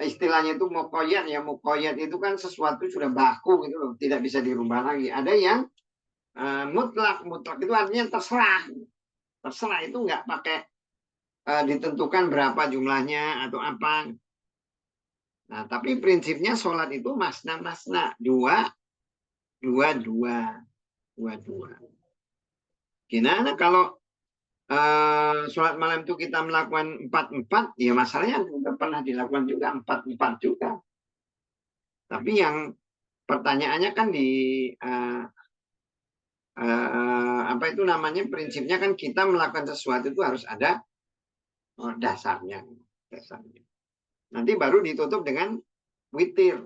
Speaker 1: istilahnya itu muqayyad ya, muqayyad itu kan sesuatu sudah baku gitu loh, tidak bisa dirubah lagi. Ada yang mutlak itu artinya terserah itu nggak pakai ditentukan berapa jumlahnya atau apa. Nah, tapi prinsipnya sholat itu masna, dua. Gimana kalau sholat malam itu kita melakukan 4-4, ya masalahnya sudah pernah dilakukan juga 4-4 juga. Tapi yang pertanyaannya kan di apa itu namanya, prinsipnya kan kita melakukan sesuatu itu harus ada dasarnya. Nanti baru ditutup dengan witir.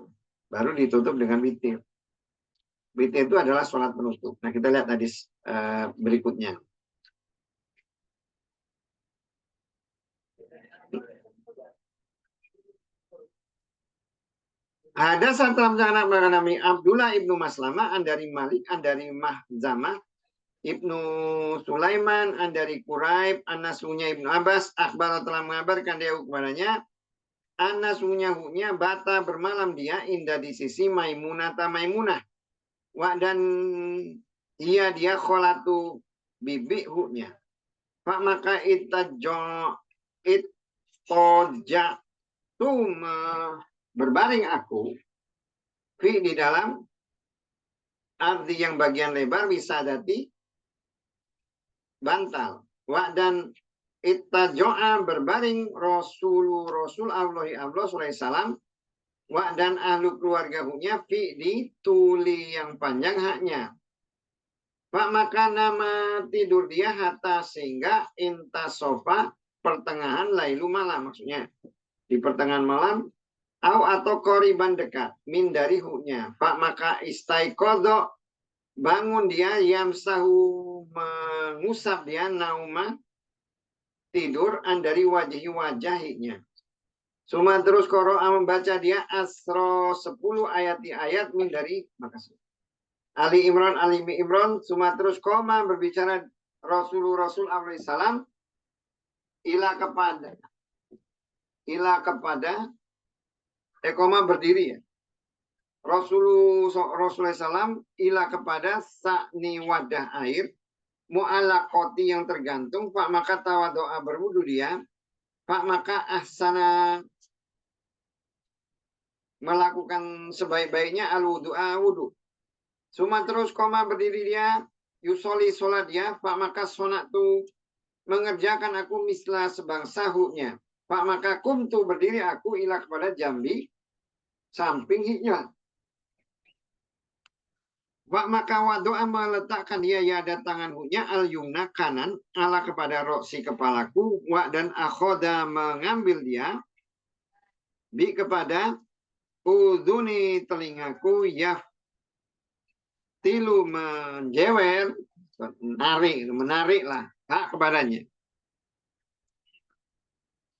Speaker 1: Baru ditutup dengan witir. Witir itu adalah sholat penutup. Nah kita lihat tadi berikutnya. Ada satu anak bernama Abdullah ibnu Maslamah, dari Malik, dari Mahzamah, Ibnu Sulaiman, dari Quraib, Anasunya Ibnu Abbas, Akbar telah mengabarkan dia kepadanya, Anasunya bata bermalam dia indah di sisi Maimunah. Dan dia kholatu bibi hunya. Pak maka itoja tu berbaring aku di dalam arti yang bagian lebar wisadati bantal. Dan ittajo'a berbaring Rasul Allah salam dan ahlu keluarga hunya di tuli yang panjang haknya. Pak maka nama tidur dia hatta sehingga intasofa pertengahan lailu malam, maksudnya di pertengahan malam atau koriban dekat min dari huknya. Pak maka istaiqodho bangun dia yamsahu mengusap dia nauma tidur dari wajahnya. Suma terus qara'a membaca dia asro 10 ayat min dari makasih. Ali Imran suma terus koma berbicara Rasul alaihi salam ila kepada koma berdiri ya. Rasulullah salam ila kepada sakni wadah air mu'alaqati yang tergantung, pak maka tawadoa berwudu dia, pak maka ahsana melakukan sebaik-baiknya al-wudu'a wudu. Suma terus koma berdiri dia, yusoli sholat dia, pak maka sonatu mengerjakan aku misla sebangsa huknya. Pak maka kumtu berdiri aku ila kepada jambi samping hiknya. Pak maka wadoa meletakkan dia yada tangan huknya al yumna kanan ala kepada roksi kepalaku, wa dan akhoda mengambil dia bi kepada udhuni telingaku ya tilu menjewer menariklah hak kepadanya.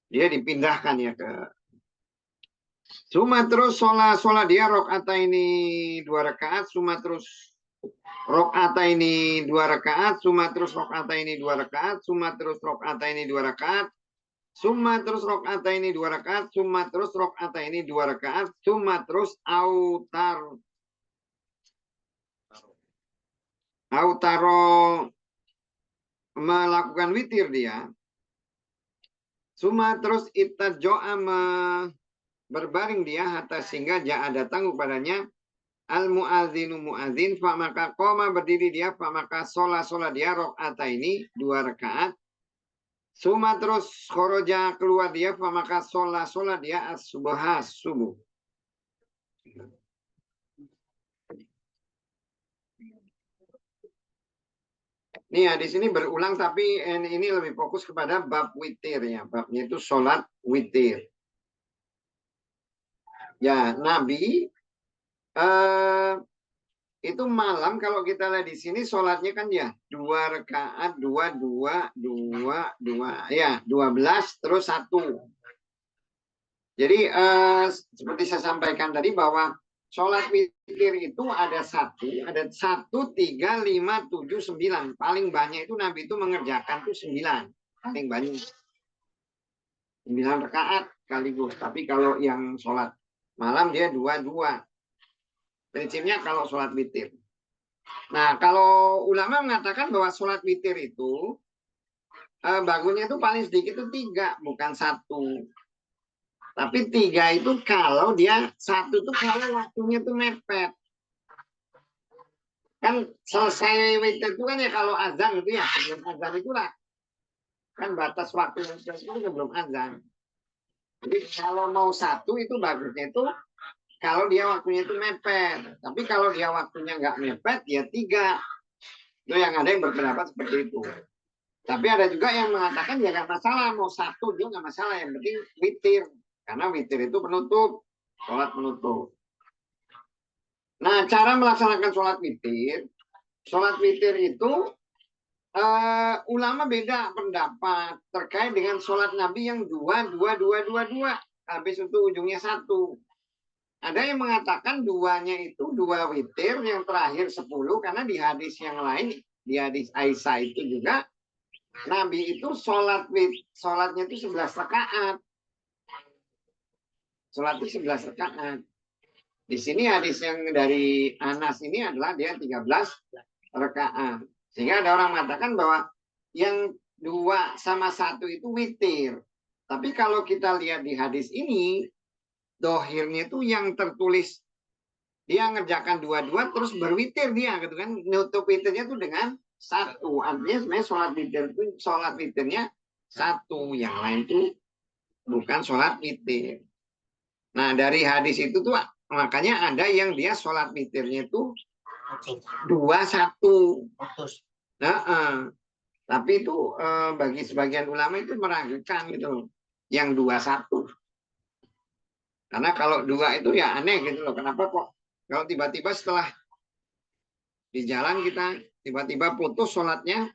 Speaker 1: Dia dipindahkan ya ke Suma terus sholat dia rokata ini 2 rakaat, suma terus rokata ini 2 rakaat, suma terus rokata ini 2 rakaat, suma terus rokata ini 2 rakaat, suma terus rokata ini 2 rakaat, suma terus rokata ini 2 rakaat, suma terus autaro melakukan witir dia. Suma terus ittajo'a berbaring dia hatta sehingga ja'a datang kepadanya al muadzinu muadzin, fa maka qoma berdiri dia, fa maka sholat dia rakaat ini 2 rakaat. Suma terus khoroja keluar dia, fa maka sholat dia subuh. Nih ya, di sini berulang tapi ini lebih fokus kepada bab witir ya. Babnya itu sholat witir. Ya, Nabi itu malam kalau kita lihat di sini sholatnya kan ya 2 rakaat, 2 ya 12 terus 1. Jadi seperti saya sampaikan tadi bahwa sholat witir itu ada 1, 3, 5, 7, 9. Paling banyak itu Nabi itu mengerjakan itu 9. Paling banyak 9 rakaat sekaligus. Tapi kalau yang sholat malam dia 2. Prinsipnya kalau sholat witir. Nah, kalau ulama mengatakan bahwa sholat witir itu bagusnya itu paling sedikit itu 3, bukan 1. Tapi 3 itu kalau dia 1 itu kalau waktunya itu mepet. Kan selesai witir itu kan ya kalau azan itu ya, sebelum azan itulah Kan batas waktu yang spesifik belum azan. Jadi kalau mau satu itu bagusnya itu kalau dia waktunya itu mepet. Tapi kalau dia waktunya nggak mepet, ya 3. Itu yang ada yang berpendapat seperti itu. Tapi ada juga yang mengatakan ya nggak masalah, mau satu juga nggak masalah, yang penting witir. Karena witir itu penutup, sholat penutup. Nah, cara melaksanakan sholat witir itu ulama beda pendapat terkait dengan sholat Nabi yang 2. Habis itu ujungnya 1. Ada yang mengatakan 2-nya itu 2 witir, yang terakhir 10, karena di hadis yang lain, di hadis Aisyah itu juga Nabi itu sholatnya itu 11 rakaat. Sholat itu 11 rakaat. Di sini hadis yang dari Anas ini adalah dia 13 rakaat. Sehingga ada orang mengatakan bahwa yang 2 sama 1 itu witir. Tapi kalau kita lihat di hadis ini, dohirnya itu yang tertulis dia ngerjakan 2 terus berwitir dia gitu kan, nutup witirnya itu dengan 1. Artinya sebenarnya sholat witirnya 1, yang lain itu bukan sholat witir. Nah, dari hadis itu tuh makanya ada yang dia sholat witirnya itu 2-1. Nah, tapi itu bagi sebagian ulama itu meragukan gitu, yang 2-1. Karena kalau 2 itu ya aneh gitu loh. Kenapa kok kalau tiba-tiba setelah di jalan kita tiba-tiba putus sholatnya,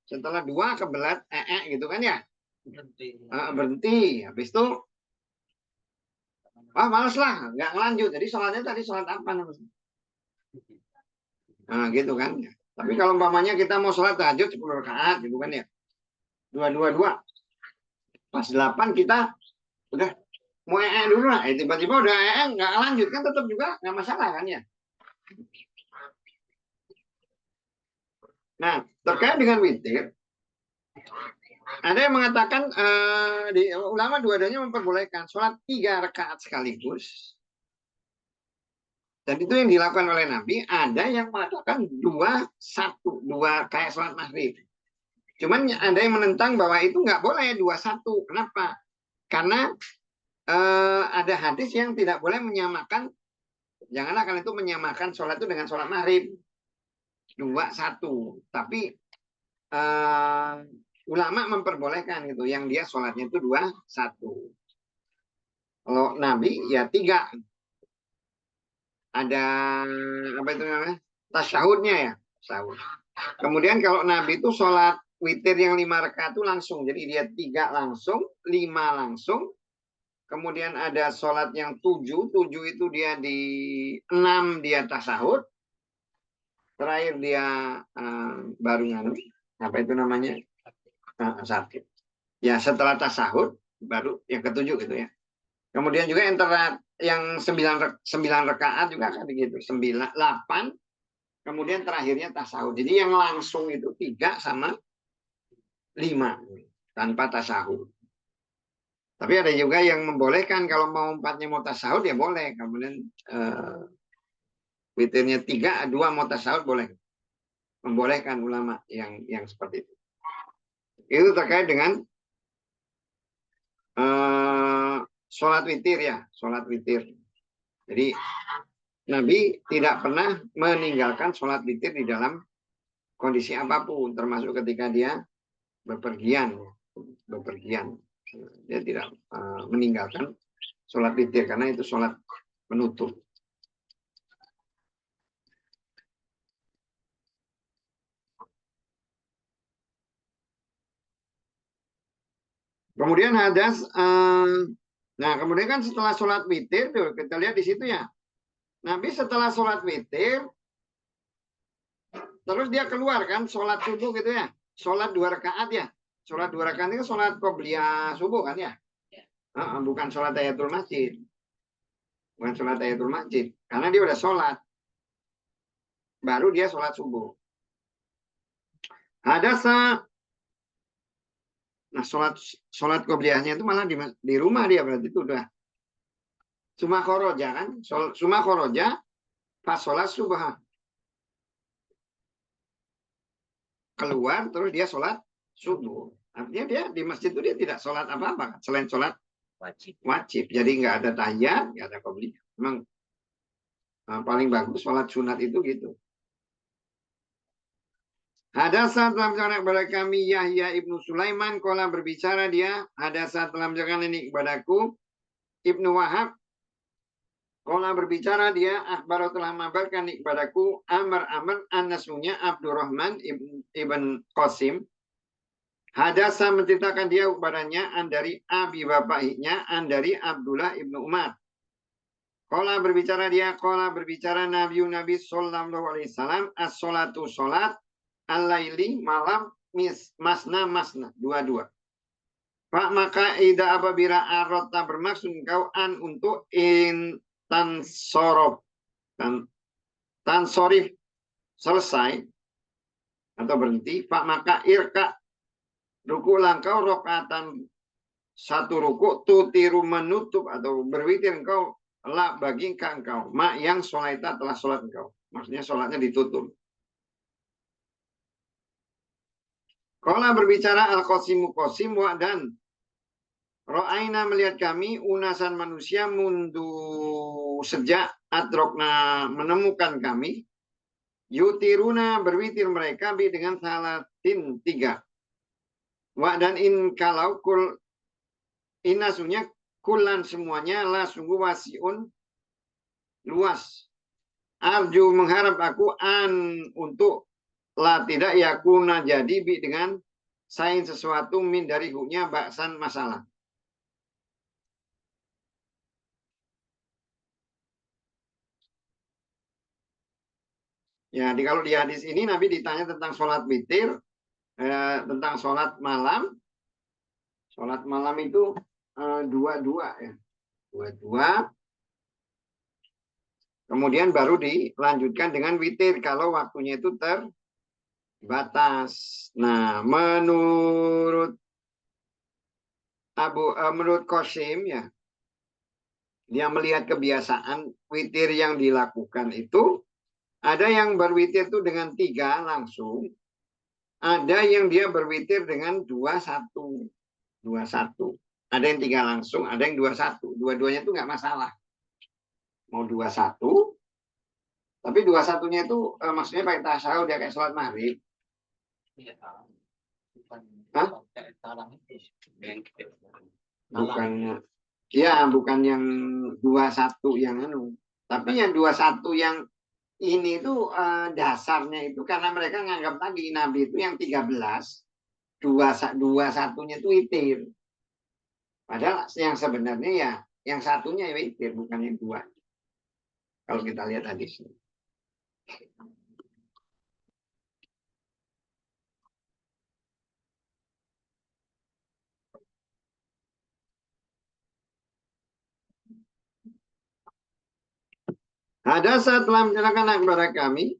Speaker 1: setelah 2 kebelat gitu kan ya, berhenti. Habis itu males lah, nggak ngelanjut. Jadi sholatnya tadi sholat apa namanya? Nah gitu kan. Tapi kalau umpamanya kita mau sholat tahajud 10 rakaat gitu kan ya, 2. Pas 8 kita udah mau dulu lah, tiba-tiba udah nggak lanjut kan, tetap juga nggak masalah kan ya. Nah, terkait dengan witir, ada yang mengatakan di ulama dua-duanya memperbolehkan sholat 3 rakaat sekaligus. Dan itu yang dilakukan oleh Nabi. Ada yang mengatakan 2-1, 2 kayak sholat maghrib. Cuman ada yang menentang bahwa itu nggak boleh 2-1. Kenapa? Karena ada hadis yang tidak boleh menyamakan. Janganlah kalian itu menyamakan sholat itu dengan sholat maghrib. 2-1. Tapi ulama memperbolehkan gitu, yang dia sholatnya itu 2-1. Kalau Nabi ya 3. Ada apa itu namanya? Tasyahudnya ya, tasyahud. Kemudian kalau Nabi itu sholat witir yang 5 rakaat itu langsung. Jadi dia 3 langsung, 5 langsung. Kemudian ada sholat yang 7 itu dia di 6 dia tasyahud. Terakhir dia baru apa itu namanya? Sakit. Ya setelah tasyahud baru yang ke-7 gitu ya. Kemudian juga yang 9 rakaat juga kan begitu. 8, kemudian terakhirnya tasyahud. Jadi yang langsung itu 3 sama 5 tanpa tasyahud. Tapi ada juga yang membolehkan kalau mau 4-nya mau tasyahud ya boleh. Kemudian witirnya 3, 2 mau tasyahud boleh. Membolehkan ulama yang seperti itu. Itu terkait dengan sholat witir ya, sholat witir. Jadi Nabi tidak pernah meninggalkan sholat witir di dalam kondisi apapun, termasuk ketika dia bepergian. Dia tidak meninggalkan sholat witir karena itu sholat penutup. Kemudian hadas, nah kemudian kan setelah sholat witir tuh kita lihat di situ ya. Nabi setelah sholat witir, terus dia keluar kan sholat subuh gitu ya, sholat 2 rakaat ya. Sholat 2 rakaat itu sholat qobliyah subuh kan ya, bukan sholat tahiyatul masjid, bukan sholat tahiyatul masjid, karena dia udah sholat, baru dia sholat subuh. Hadas. Nah, sholat qobliyahnya itu malah di rumah dia, berarti itu udah summa khoroja kan? Summa khoroja pas sholat subuh. Keluar terus dia sholat subuh. Artinya dia di masjid itu dia tidak sholat apa-apa selain sholat
Speaker 2: Wajib.
Speaker 1: wajib. Jadi nggak ada tahiyat, nggak ada qobliyah. Memang paling bagus sholat sunat itu gitu. Ada saat dalam jalan kepada kami Yahya ibnu Sulaiman kola berbicara dia. Ada saat dalam jalan ini kepadaku Ibnu Wahab kola berbicara dia. Akhbar telah mengabarkan kepadaku Amr an-nasunya Abdurrahman ibn Qasim. Hadasa menceritakan dia kepadanya an dari abi bapaknya an dari Abdullah ibnu Umar. Kola berbicara dia, kola berbicara Nabi Sallallahu Alaihi Wasallam as-sholatu sholat al-laili malam masna dua-dua. Pak maka ida apabila arota bermaksud engkau an untuk tan sorif selesai atau berhenti. Pak maka irka ruku langkau rokatan satu ruku tutiru menutup atau berwitir engkau la bagi engkau mak yang sholaita telah sholat engkau. Maksudnya sholatnya ditutup. Kala berbicara al-qasimu qasim wa dan ro'aina melihat kami unasan manusia mundu sejak adrokna menemukan kami yutiruna berwitir mereka bi dengan salatin 3. Wa dan in kalau kul inasunya kulan semuanya lah sungguh wasiun luas. Arju mengharap aku an untuk lah tidak yakuna jadi bi dengan sain sesuatu min dari huknya baksan masalah. Ya, kalau di hadis ini Nabi ditanya tentang sholat witir, tentang sholat malam. Sholat malam itu dua-dua ya, dua-dua. Kemudian baru dilanjutkan dengan witir kalau waktunya itu terbatas. Nah, menurut menurut Qasim ya, dia melihat kebiasaan witir yang dilakukan itu ada yang berwitir itu dengan 3 langsung, ada yang dia berwitir dengan 21. Ada yang 3 langsung, ada yang 21. Dua-duanya itu nggak masalah. Mau 21, tapi 21-nya itu maksudnya pakai tasyahud dia kayak sholat maghrib. Bukannya, ya bukan yang 21 yang anu. Tapi yang 21 yang ini itu dasarnya itu karena mereka nganggap tadi Nabi itu yang 13, 21-nya itu witir. Padahal yang sebenarnya ya yang satunya witir bukan yang 2. Kalau kita lihat hadisnya. Ada saat telah menceritakan kepada kami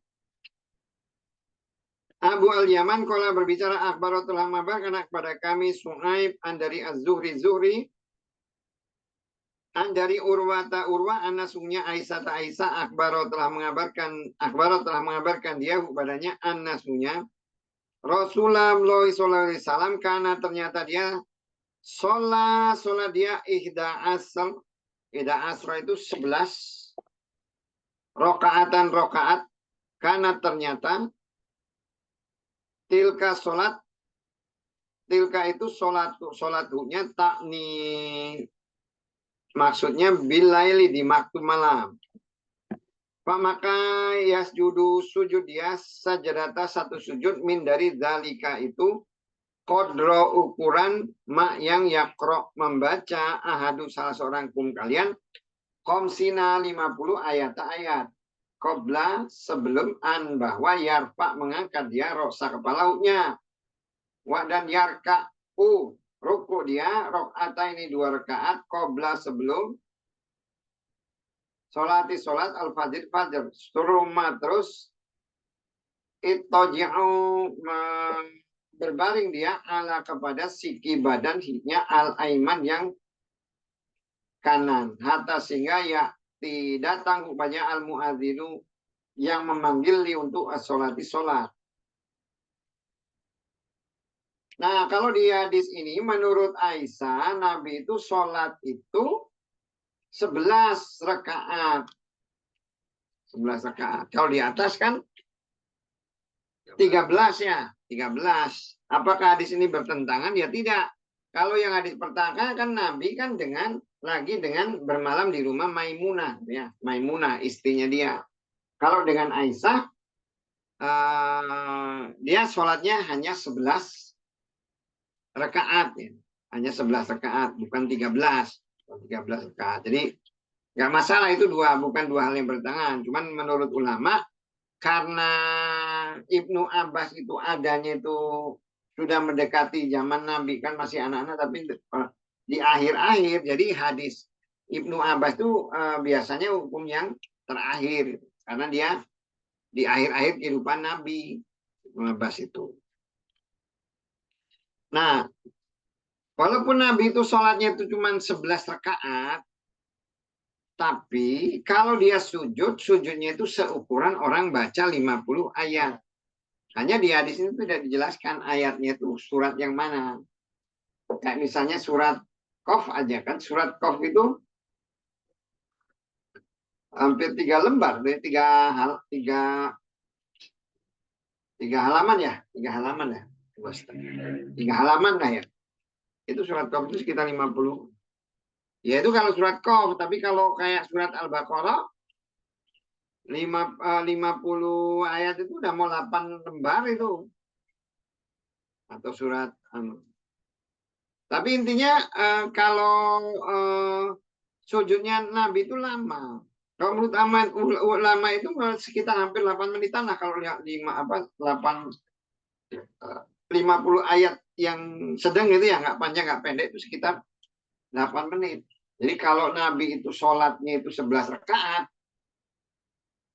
Speaker 1: Abu al-Yaman kola berbicara akhbar telah mengabarkan kepada kami Su'aib an dari Az-Zuhri an dari Urwata anasungnya Aisyah akhbar telah mengabarkan dia kepadanya anasungnya Rasulullah sallallahu alaihi wasallam karena ternyata dia sholat dia ihda asra itu 11 rokaat karena ternyata tilka itu sholatnya takni maksudnya bilaili di waktu malam. Pak maka yasjudu sujud dia sajadata satu sujud min dari zalika itu kodro ukuran mak yang yakro membaca ahadu salah seorang kum kalian komsina 50 ayat Qobla sebelum an bahwa yarfa mengangkat dia roksa kepalanya. Wa dan yarka ruku dia rokaat ini 2 rakaat qobla sebelum sholat al-fajr suruma terus itoji'u berbaring dia ala kepada siki badan hidnya al-aiman yang kanan hatta sehingga ya datang kepada al-muadzinu yang memanggil untuk as-sholati sholat. Nah, kalau di hadis ini menurut Aisyah, Nabi itu sholat itu 11 rakaat. 11 rakaat. Kalau di atas kan 13 ya, 13. Apakah hadis ini bertentangan? Ya tidak. Kalau yang hadis pertama kan Nabi kan lagi dengan bermalam di rumah Maimunah ya, Maimunah istrinya dia. Kalau dengan Aisyah dia sholatnya hanya 11 rakaat ya. Hanya 11 rakaat, bukan 13. 13 rakaat. Jadi nggak masalah itu bukan dua hal yang bertentangan. Cuman menurut ulama karena Ibnu Abbas itu adanya itu sudah mendekati zaman Nabi kan masih anak-anak tapi di akhir-akhir jadi hadis Ibnu Abbas itu biasanya hukum yang terakhir karena dia di akhir-akhir kehidupan Nabi Ibnu Abbas itu. Nah, walaupun Nabi itu sholatnya itu cuma 11 rakaat, tapi kalau dia sujud, sujudnya itu seukuran orang baca 50 ayat. Hanya di hadis ini tidak dijelaskan ayatnya itu surat yang mana. Kayak misalnya surat Qaf aja kan. Surat Qaf itu hampir 3 lembar. Dari 3 halaman ya. 3 halaman ya. 3 halaman lah ya. Itu surat Qaf itu sekitar 50. Ya itu kalau surat Qaf. Tapi kalau kayak surat Al-Baqarah 50 ayat itu udah mau 8 lembar itu. Atau surat tapi intinya kalau sujudnya Nabi itu lama. Kalau menurut ulama itu sekitar hampir 8 menitan lah kalau lihat 50 ayat yang sedang itu ya nggak panjang nggak pendek itu sekitar 8 menit. Jadi kalau Nabi itu sholatnya itu 11 rakaat,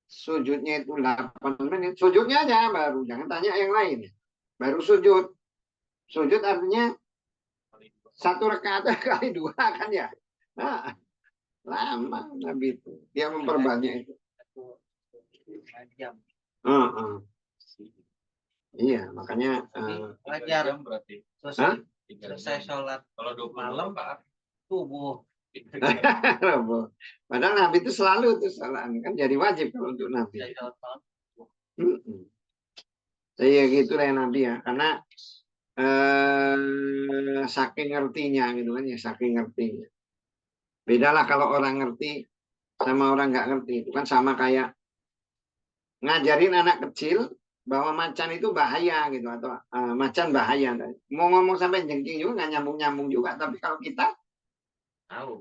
Speaker 1: sujudnya itu 8 menit, sujudnya aja baru, jangan tanya yang lain. Baru sujud. Sujud artinya 1 rakaat kali 2 kan ya. Nah, lama Nabi itu. Dia memperbanyak itu. Iya, makanya
Speaker 2: wajar berarti. Selesai sholat kalau 20 malam Pak subuh.
Speaker 1: Padahal Nabi itu selalu itu salah kan jadi wajib kalau untuk Nabi. Saya gitu lah Nabi ya, karena saking ngertinya gitu kan ya, saking ngertinya. Bedalah kalau orang ngerti sama orang nggak ngerti. Itu kan sama kayak ngajarin anak kecil bahwa macan itu bahaya gitu atau macan bahaya. Mau ngomong sampai jengking juga nggak nyambung-nyambung juga. Tapi kalau kita
Speaker 2: tahu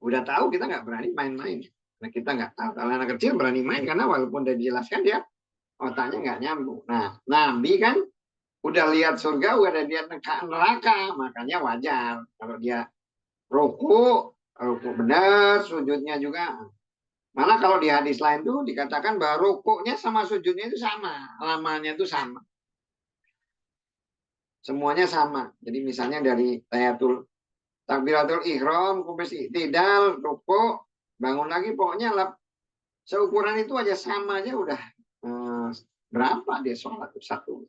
Speaker 1: udah tahu kita nggak berani main-main. Nah kita nggak tahu. Kalau anak kecil berani main karena walaupun udah dijelaskan dia otaknya nggak nyambung. Nah Nabi kan udah lihat surga, udah lihat neraka, makanya wajar kalau dia ruku benar, sujudnya juga. Malah kalau di hadis lain tuh dikatakan bahwa rukuknya sama sujudnya itu sama, lamanya itu sama. Semuanya sama. Jadi misalnya dari takbiratul ihram, kumis iktidal, ruku, bangun lagi, pokoknya seukuran itu aja sama aja udah berapa dia sholat satu.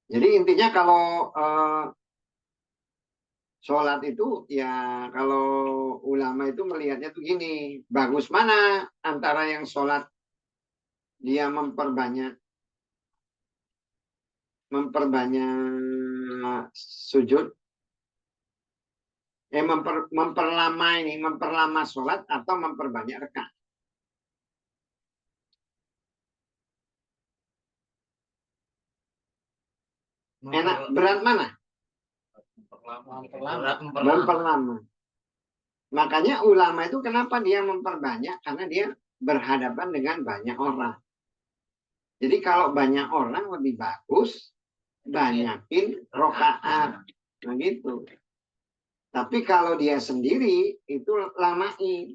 Speaker 1: Jadi intinya kalau sholat itu ya kalau ulama itu melihatnya tuh gini, bagus mana antara yang sholat dia memperbanyak sujud, memperlama sholat atau memperbanyak rakaat. Enak berat mana? Memperlama. Makanya ulama itu kenapa dia memperbanyak? Karena dia berhadapan dengan banyak orang. Jadi kalau banyak orang lebih bagus banyakin rakaat. Nah gitu. Tapi kalau dia sendiri itu lamain.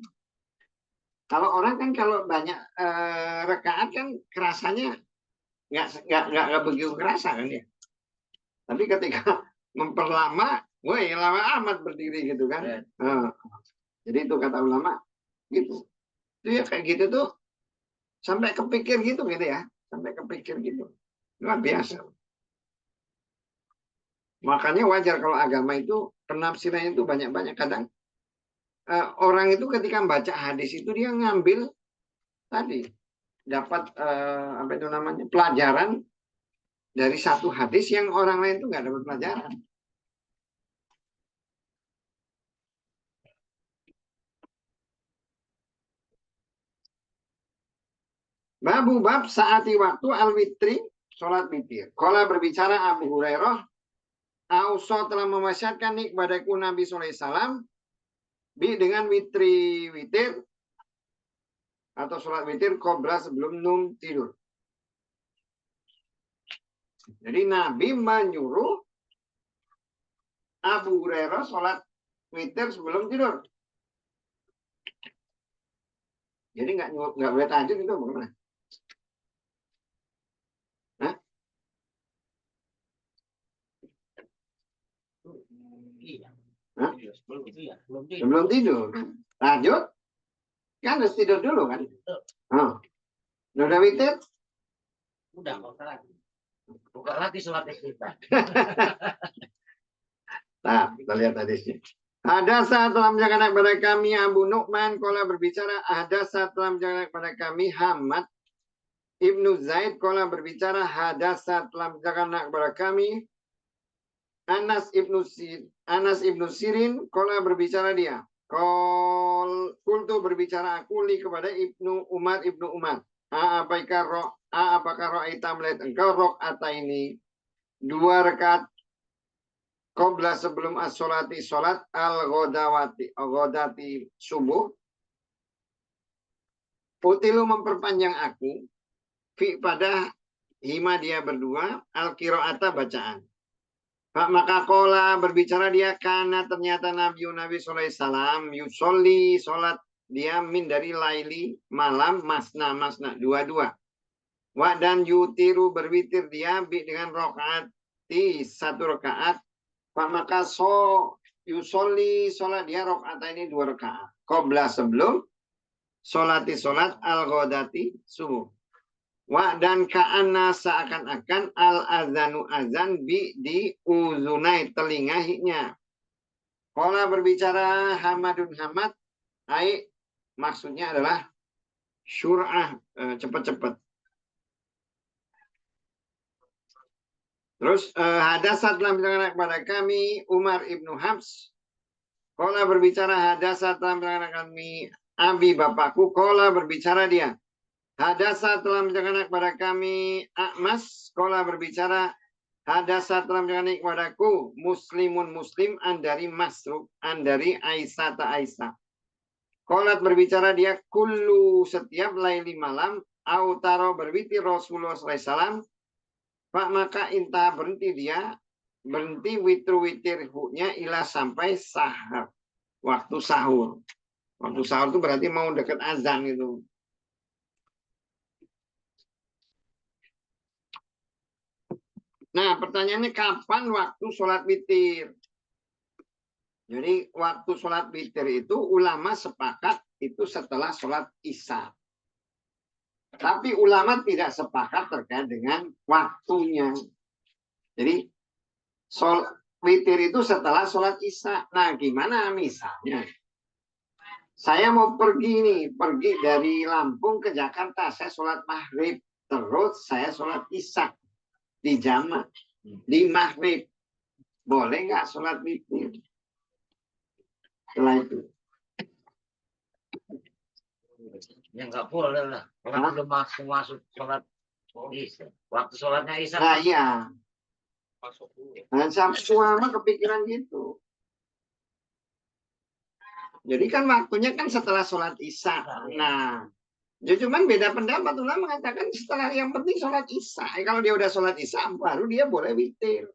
Speaker 1: Kalau orang kan kalau banyak rakaat kan kerasanya nggak begitu kerasa kan ya. Tapi ketika memperlama, woi lama amat berdiri gitu kan. Jadi itu kata ulama gitu. Itu ya kayak gitu tuh sampai kepikir gitu ya, sampai kepikir gitu. Luar biasa. Makanya wajar kalau agama itu penafsirannya itu banyak-banyak. Kadang orang itu ketika membaca hadis itu dia ngambil tadi dapat apa itu namanya pelajaran dari satu hadis yang orang lain itu nggak dapat pelajaran. Babu bab saati waktu al-witri sholat witir. Kala berbicara Abu Hurairah, Auso telah mewasiatkan nih kepadaku Nabi SAW bi dengan witri witir atau sholat witir kobra sebelum num tidur. Jadi Nabi menyuruh Abu Hurairah sholat witir sebelum tidur. Jadi nggak boleh tahajud itu bagaimana? Hah? Hah? Sebelum tidur. Tahajud kan harus tidur dulu kan? Oh. Udah witir?
Speaker 2: Udah, buka lagi sholat kita.
Speaker 1: Nah, kita lihat hadisnya. Ada saat telah menjaga kepada kami Abu Nu'man kola berbicara. Ada saat telah menjaga kepada kami Hamad Ibnu Zaid kola berbicara. Ada saat telah menjaga kepada kami Anas Ibnu Sirin kola berbicara dia. Kultu berbicara aku li kepada Ibnu Umar. Apakah ro'aita melihat engkau rok'ata ini 2 rakaat qabla sebelum as-sholati sholat al-ghodati subuh. Utilu memperpanjang aku pada hima dia berdua al-qiraata bacaan. Maka kola berbicara dia karena ternyata Nabi sallallahu alaihi wasallam yusolli sholat dia min dari laili malam masna dua-dua. Wa dan yutiru berwitir dia dengan rakaat 1 rakaat. Maka yusolli sholat dia rakaat ini 2 rakaat. Qabla sebelum sholat al-ghodati subuh. Wa dan ka'anna seakan-akan al-azanu azan di uzunai telingahinya. Kola berbicara Hamadun Hamad, maksudnya adalah syur'ah, cepat-cepat. Terus hadasat dalam bilangan kepada kami Umar ibnu Habs. Kola berbicara hadasat dalam bilangan kami Abi bapakku. Kola berbicara dia. Hadasat telah menjaga kepada kami Akmas. Kola berbicara hadasat telah menjaga kepadaku Muslimun Muslim andari Masruk andari Aisyah ta Aisyah. Kolat berbicara dia kullu setiap laili malam autaro berwitir Rasulullah SAW. Pak maka intah berhenti witir-witirnya ilah sampai sahar waktu sahur. Waktu sahur itu berarti mau dekat azan itu. Nah, pertanyaannya kapan waktu sholat witir? Jadi waktu sholat witir itu ulama sepakat itu setelah sholat isya. Tapi ulama tidak sepakat terkait dengan waktunya. Jadi sholat witir itu setelah sholat isya. Nah, gimana misalnya? Saya mau pergi dari Lampung ke Jakarta. Saya sholat maghrib. Terus saya sholat isya. Di jamak, di maghrib. Boleh nggak sholat witir? Setelah itu.
Speaker 2: Ya nggak boleh lah. Kalau belum masuk sholat isya. Waktu sholatnya isya.
Speaker 1: Nah iya. Nah, semua kepikiran gitu. Jadi kan waktunya kan setelah sholat isya. Nah, ya cuman beda pendapat. Ulama mengatakan setelah yang penting sholat isya. Kalau dia udah sholat isya, baru dia boleh witir.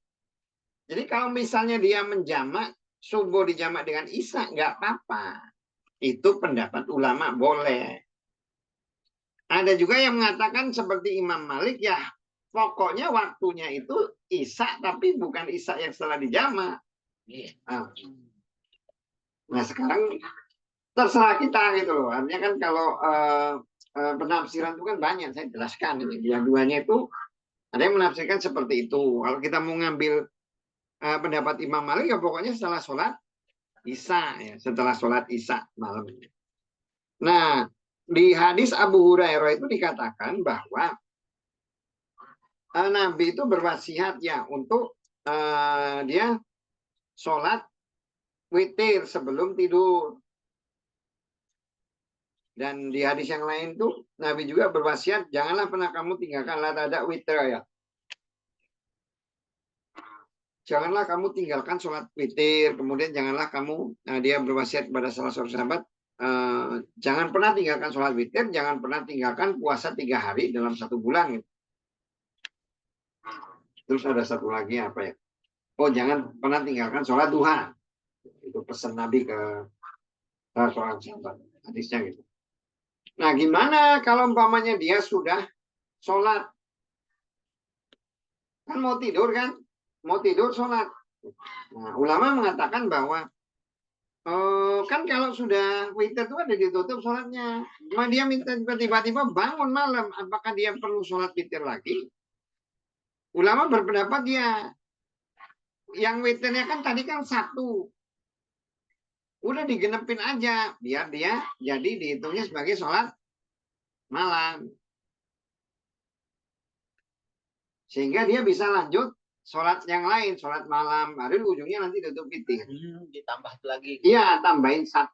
Speaker 1: Jadi kalau misalnya dia menjamak, subuh dijamak dengan isya, nggak apa-apa. Itu pendapat ulama boleh. Ada juga yang mengatakan seperti Imam Malik, ya pokoknya waktunya itu isya, tapi bukan isya yang setelah dijamak. Nah sekarang terserah kita gitu loh. Artinya kan kalau penafsiran itu kan banyak, saya jelaskan ini. Yang duanya itu Ada yang menafsirkan seperti itu. Kalau kita mau ngambil pendapat Imam Malik, ya pokoknya setelah sholat Isya, ya, setelah sholat Isya malam. Nah, di hadis Abu Hurairah itu dikatakan bahwa Nabi itu berwasiat ya untuk dia sholat witir sebelum tidur. Dan di hadis yang lain tuh Nabi juga berwasiat janganlah pernah kamu tinggalkan la tada witir ya. Janganlah kamu tinggalkan sholat witir. Kemudian janganlah kamu dia berwasiat kepada salah seorang sahabat jangan pernah tinggalkan sholat witir, jangan pernah tinggalkan puasa 3 hari dalam 1 bulan. Gitu. Terus ada satu lagi apa ya? Oh jangan pernah tinggalkan sholat duha. Itu pesan Nabi ke seorang sahabat. Hadisnya gitu. Nah, gimana kalau umpamanya dia sudah sholat? Kan mau tidur kan? Mau tidur sholat. Nah, ulama mengatakan bahwa kan kalau sudah witir itu ada ditutup sholatnya. Cuma dia minta tiba-tiba bangun malam. Apakah dia perlu sholat witir lagi? Ulama berpendapat dia. Yang witirnya kan tadi kan 1. Udah digenepin aja. Biar dia jadi dihitungnya sebagai sholat malam. Sehingga dia bisa lanjut sholat yang lain, sholat malam. Baru ujungnya nanti tutup witir.
Speaker 2: Ditambah lagi.
Speaker 1: Iya, tambahin 1.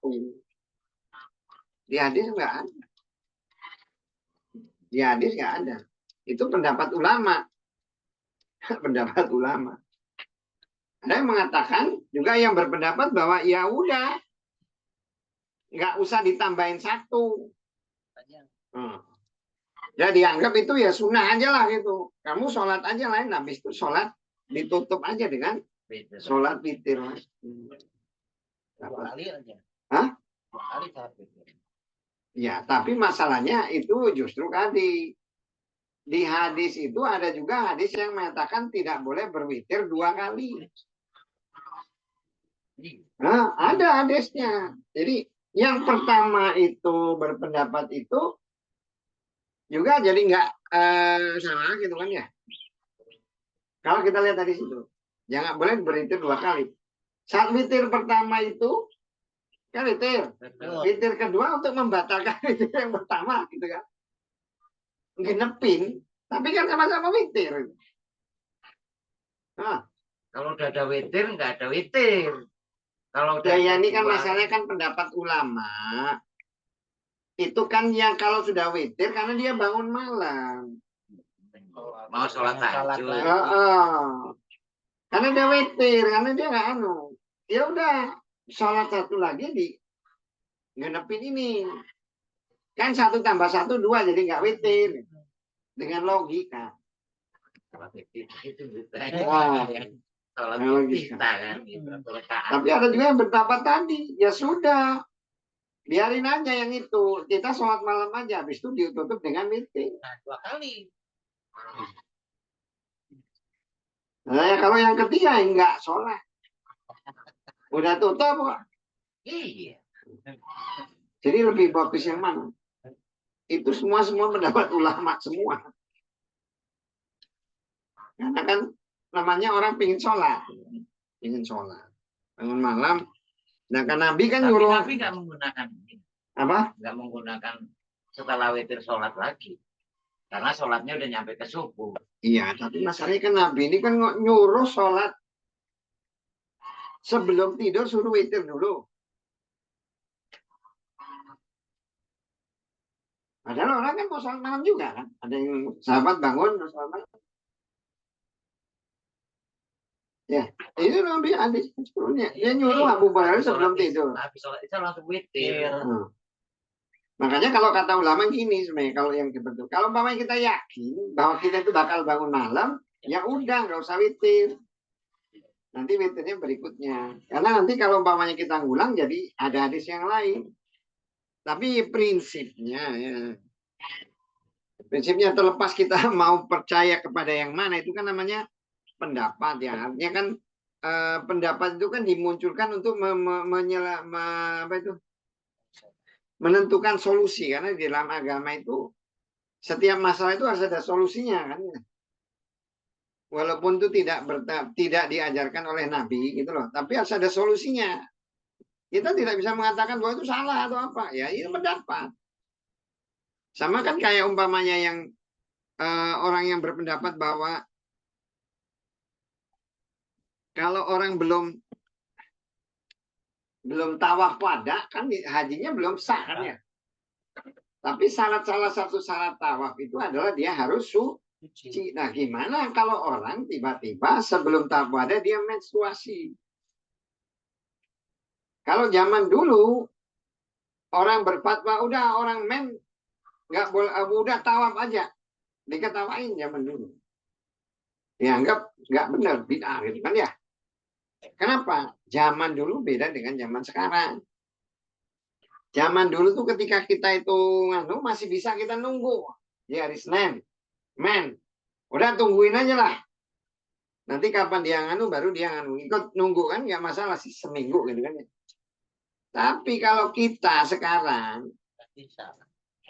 Speaker 1: Di hadis nggak ada. Di hadis nggak ada. Itu pendapat ulama. Pendapat ulama. Ada yang mengatakan juga yang berpendapat bahwa ya udah nggak usah ditambahin 1. Ya dianggap itu ya sunnah aja lah gitu. Kamu sholat aja lain, habis itu sholat ditutup aja dengan sholat witir.
Speaker 2: 2 kali aja.
Speaker 1: Hah?
Speaker 2: 2 kali sholat witir.
Speaker 1: Ya, tapi masalahnya itu justru tadi. Di hadis itu ada juga hadis yang mengatakan tidak boleh berwitir 2 kali. Nah, ada hadisnya. Jadi yang pertama itu berpendapat itu juga jadi nggak salah gitu kan ya. Kalau kita lihat tadi situ, jangan boleh berwitir 2 kali. Saat witir pertama itu kan witir. Witir kedua untuk membatalkan witir yang pertama gitu kan. Genepin, tapi kan sama-sama witir. Nah,
Speaker 2: kalau udah ada witir, nggak ada witir. Kalau
Speaker 1: ya ini kan masalahnya kan pendapat ulama. Itu kan yang kalau sudah witir karena dia bangun malam.
Speaker 2: Mau sholat tahajud.
Speaker 1: Karena dia witir, karena dia nggak anu. Ya udah, sholat 1 lagi di ngenepin ini. Kan 1 tambah 1 2 jadi nggak witir. Dengan logika. Tapi ada juga yang berpendapat tadi, ya sudah, biarin aja yang itu. Kita sholat malam aja, habis itu ditutup dengan witir.
Speaker 2: 2 kali.
Speaker 1: Nah, kalau yang ketiga enggak sholat, udah tutup kok.
Speaker 2: Iya.
Speaker 1: Jadi lebih bagus yang mana? Itu semua pendapat ulama semua. Karena kan namanya orang pingin sholat, bangun malam. Nah kan Nabi kan nyuruh.
Speaker 2: Nabi nggak menggunakan
Speaker 1: apa?
Speaker 2: Nggak menggunakan setelah witir sholat lagi, karena sholatnya udah nyampe ke subuh.
Speaker 1: Iya, tapi masalahnya kan Nabi ini kan nyuruh sholat sebelum tidur suruh witir dulu. Padahal orang kan mau sholat malam juga kan. Ada yang sahabat bangun sholat malam. Ya, itu Nabi hadis sebelumnya. Dia nyuruh Abu Hurairah sebelum tidur.
Speaker 2: Habis sholat itu langsung witir.
Speaker 1: Makanya kalau kata ulama gini sebenarnya kalau yang dibentuk. Kalau umpamanya kita yakin bahwa kita itu bakal bangun malam, ya udah nggak usah witir. Nanti witirnya berikutnya. Karena nanti kalau umpamanya kita ngulang jadi ada hadis yang lain. Tapi prinsipnya ya. Prinsipnya terlepas kita mau percaya kepada yang mana itu kan namanya pendapat ya. Artinya kan pendapat itu kan dimunculkan untuk menentukan solusi karena di dalam agama itu setiap masalah itu harus ada solusinya kan. walaupun itu tidak diajarkan oleh Nabi gitu loh, tapi harus ada solusinya. Kita tidak bisa mengatakan bahwa itu salah atau apa, ya itu pendapat. Sama kan kayak umpamanya yang orang yang berpendapat bahwa kalau orang belum tawaf wada kan hajinya belum sah kan ya. Tapi salah satu syarat tawaf itu adalah dia harus suci. Nah, gimana kalau orang tiba-tiba sebelum tawaf wada dia menstruasi? Kalau zaman dulu orang berfatwa udah orang nggak boleh, udah tawaf aja, diketawain zaman dulu. Dianggap nggak benar, bid'ah gitu kan ya. Kenapa? Zaman dulu beda dengan zaman sekarang. Zaman dulu tuh ketika kita itu masih bisa kita nunggu di hari Senin. Udah tungguin aja lah. Nanti kapan dia baru dia ikut nunggu kan nggak masalah sih seminggu gitu kan. Tapi kalau kita sekarang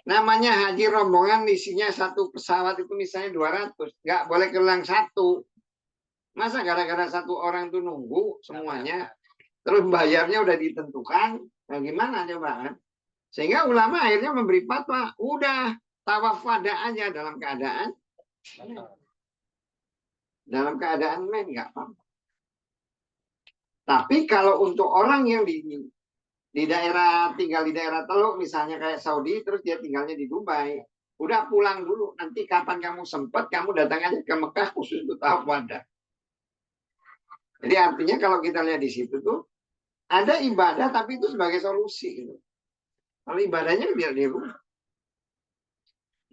Speaker 1: namanya haji rombongan isinya satu pesawat itu misalnya 200, nggak boleh kelang satu. Masa gara-gara satu orang tuh nunggu semuanya, terus bayarnya udah ditentukan, nah gimana coba kan? Sehingga ulama akhirnya memberi fatwa, udah tawaf wada aja dalam keadaan nggak apa-apa. Tapi kalau untuk orang yang di daerah tinggal di daerah Teluk misalnya kayak Saudi, terus dia tinggalnya di Dubai, udah pulang dulu, nanti kapan kamu sempat kamu datang aja ke Mekah khusus untuk tawaf wada. Jadi artinya kalau kita lihat di situ tuh ada ibadah tapi itu sebagai solusi gitu. Kalau ibadahnya biar di rumah,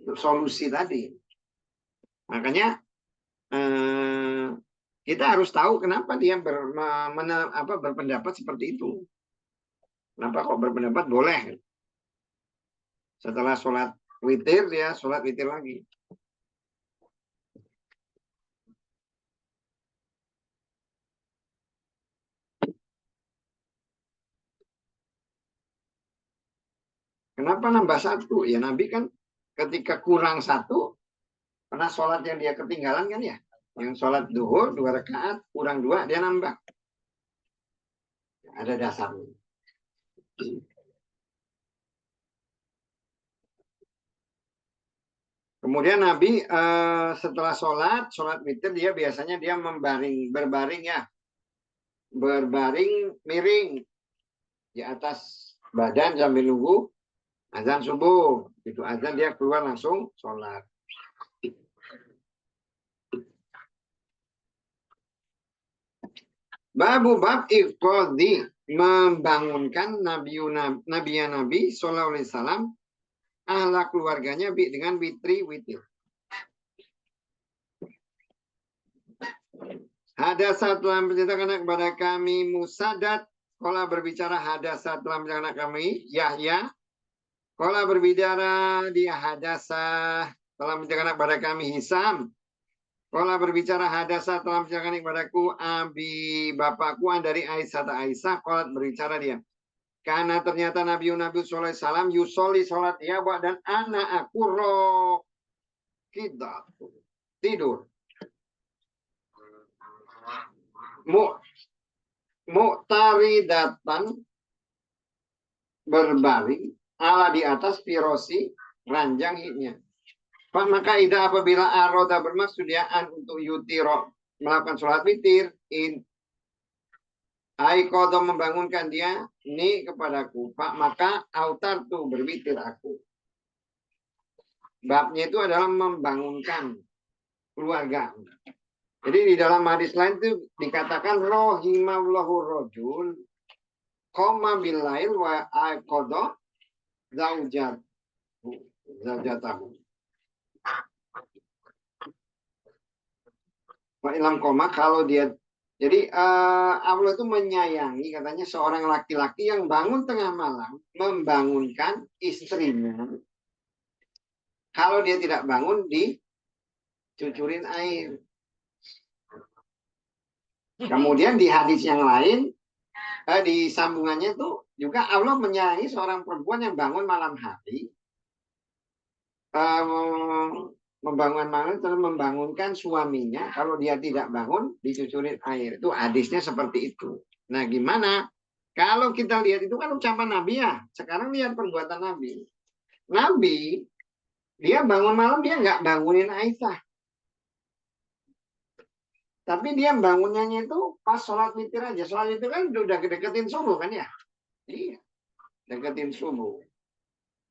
Speaker 1: untuk solusi tadi. Makanya kita harus tahu kenapa dia berpendapat seperti itu. Kenapa kok berpendapat boleh? Setelah sholat witir, dia sholat witir lagi. Kenapa nambah satu? Ya Nabi kan ketika kurang satu, pernah sholat yang dia ketinggalan kan ya? Yang sholat duhur, 2 rakaat, kurang 2, dia nambah. Ada dasarnya. Kemudian Nabi setelah sholat witir dia biasanya dia berbaring ya. Berbaring miring di atas badan sambil nunggu azan subuh. Itu azan dia keluar langsung sholat. Bab iqadhi membangunkan Nabi Sallallahu Alaihi Wasallam ahla keluarganya dengan witir. Hadasat telah menceritakan kepada kami Musadat, kalau berbicara hadasat telah menceritakan kami Yahya, kalau berbicara dia hadasah telah menceritakan kepada kami Hisam, kalau berbicara hadasah telah menceritakan kepadaku Abi bapakku dari Aisyah, kalau berbicara dia karena ternyata Nabi Sallallahu Alaihi Wasallam yusoli sholat ya dan anak aku kita tidur mu'taridatan berbaring ala di atas pirosi ranjang hidnya. Maka ida apabila aroda bermaksud dia untuk yutiro melakukan sholat witir Aikodo membangunkan dia ini kepadaku Pak maka autar tuh berwitir aku. Babnya itu adalah membangunkan keluarga. Jadi di dalam hadis lain itu dikatakan rohimallahu rojul koma bilail wa aikodo zaujatahu. Wa ilam koma kalau dia jadi Allah itu menyayangi katanya seorang laki-laki yang bangun tengah malam membangunkan istrinya. Kalau dia tidak bangun dicucurin air. Kemudian di hadis yang lain di sambungannya tuh juga Allah menyayangi seorang perempuan yang bangun malam hari membangunkan malam terus membangunkan suaminya. Kalau dia tidak bangun, dicucurin air. Itu hadisnya seperti itu. Nah, gimana? Kalau kita lihat itu kan ucapan Nabi ya. Sekarang lihat perbuatan Nabi. Nabi, dia bangun malam, dia nggak bangunin Aisyah. Tapi dia bangunnya itu pas sholat witir aja. Sholat witir kan udah deketin subuh kan ya? Iya, deketin subuh.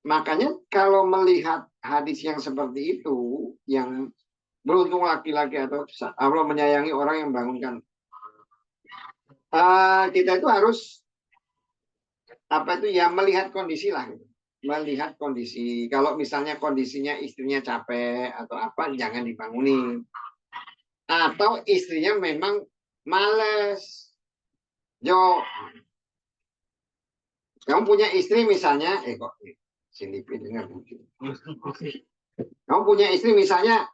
Speaker 1: Makanya kalau melihat hadis yang seperti itu, yang beruntung laki-laki atau Allah menyayangi orang yang bangunkan. Kita itu harus apa itu ya melihat kondisi lah. Gitu. Melihat kondisi. Kalau misalnya kondisinya istrinya capek atau apa, jangan dibangunin. Atau istrinya memang males. Jo, kamu punya istri misalnya, kok sini dengar mungkin. Kamu punya istri misalnya,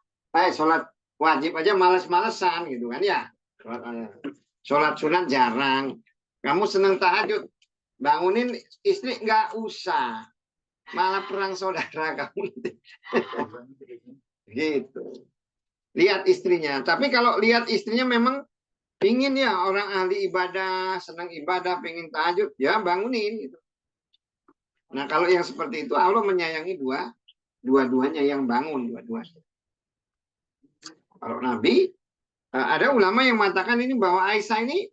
Speaker 1: sholat wajib aja males-malesan gitu kan ya. Sholat sunat jarang. Kamu seneng tahajud, bangunin istri nggak usah. Malah perang saudara kamu. Gitu. Lihat istrinya. Tapi kalau lihat istrinya memang pingin ya orang ahli ibadah, senang ibadah, pengen tahajud, ya bangunin. Gitu. Nah kalau yang seperti itu Allah menyayangi dua-duanya yang bangun dua-duanya. Kalau Nabi ada ulama yang mengatakan ini bahwa Aisyah ini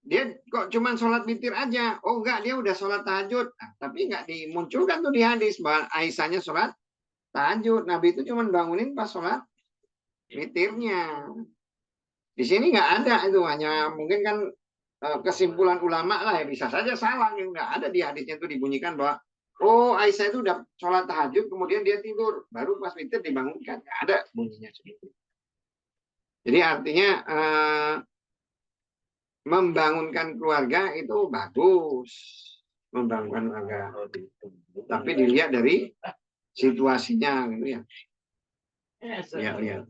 Speaker 1: dia kok cuma sholat witir aja. Oh enggak, dia udah sholat tahajud. Nah, tapi enggak dimunculkan tuh di hadis bahwa Aisyahnya sholat tahajud. Nabi itu cuma bangunin pas sholat witirnya. Di sini nggak ada itu, hanya mungkin kan kesimpulan ulama lah ya, bisa saja salah. Nggak ada di hadisnya itu dibunyikan bahwa oh Aisyah itu udah sholat tahajud kemudian dia tidur baru pas witir dibangunkan. Nggak ada bunyinya seperti itu. Jadi artinya membangunkan keluarga itu bagus, membangunkan keluarga. Tapi dilihat dari situasinya gitu ya. Lihat.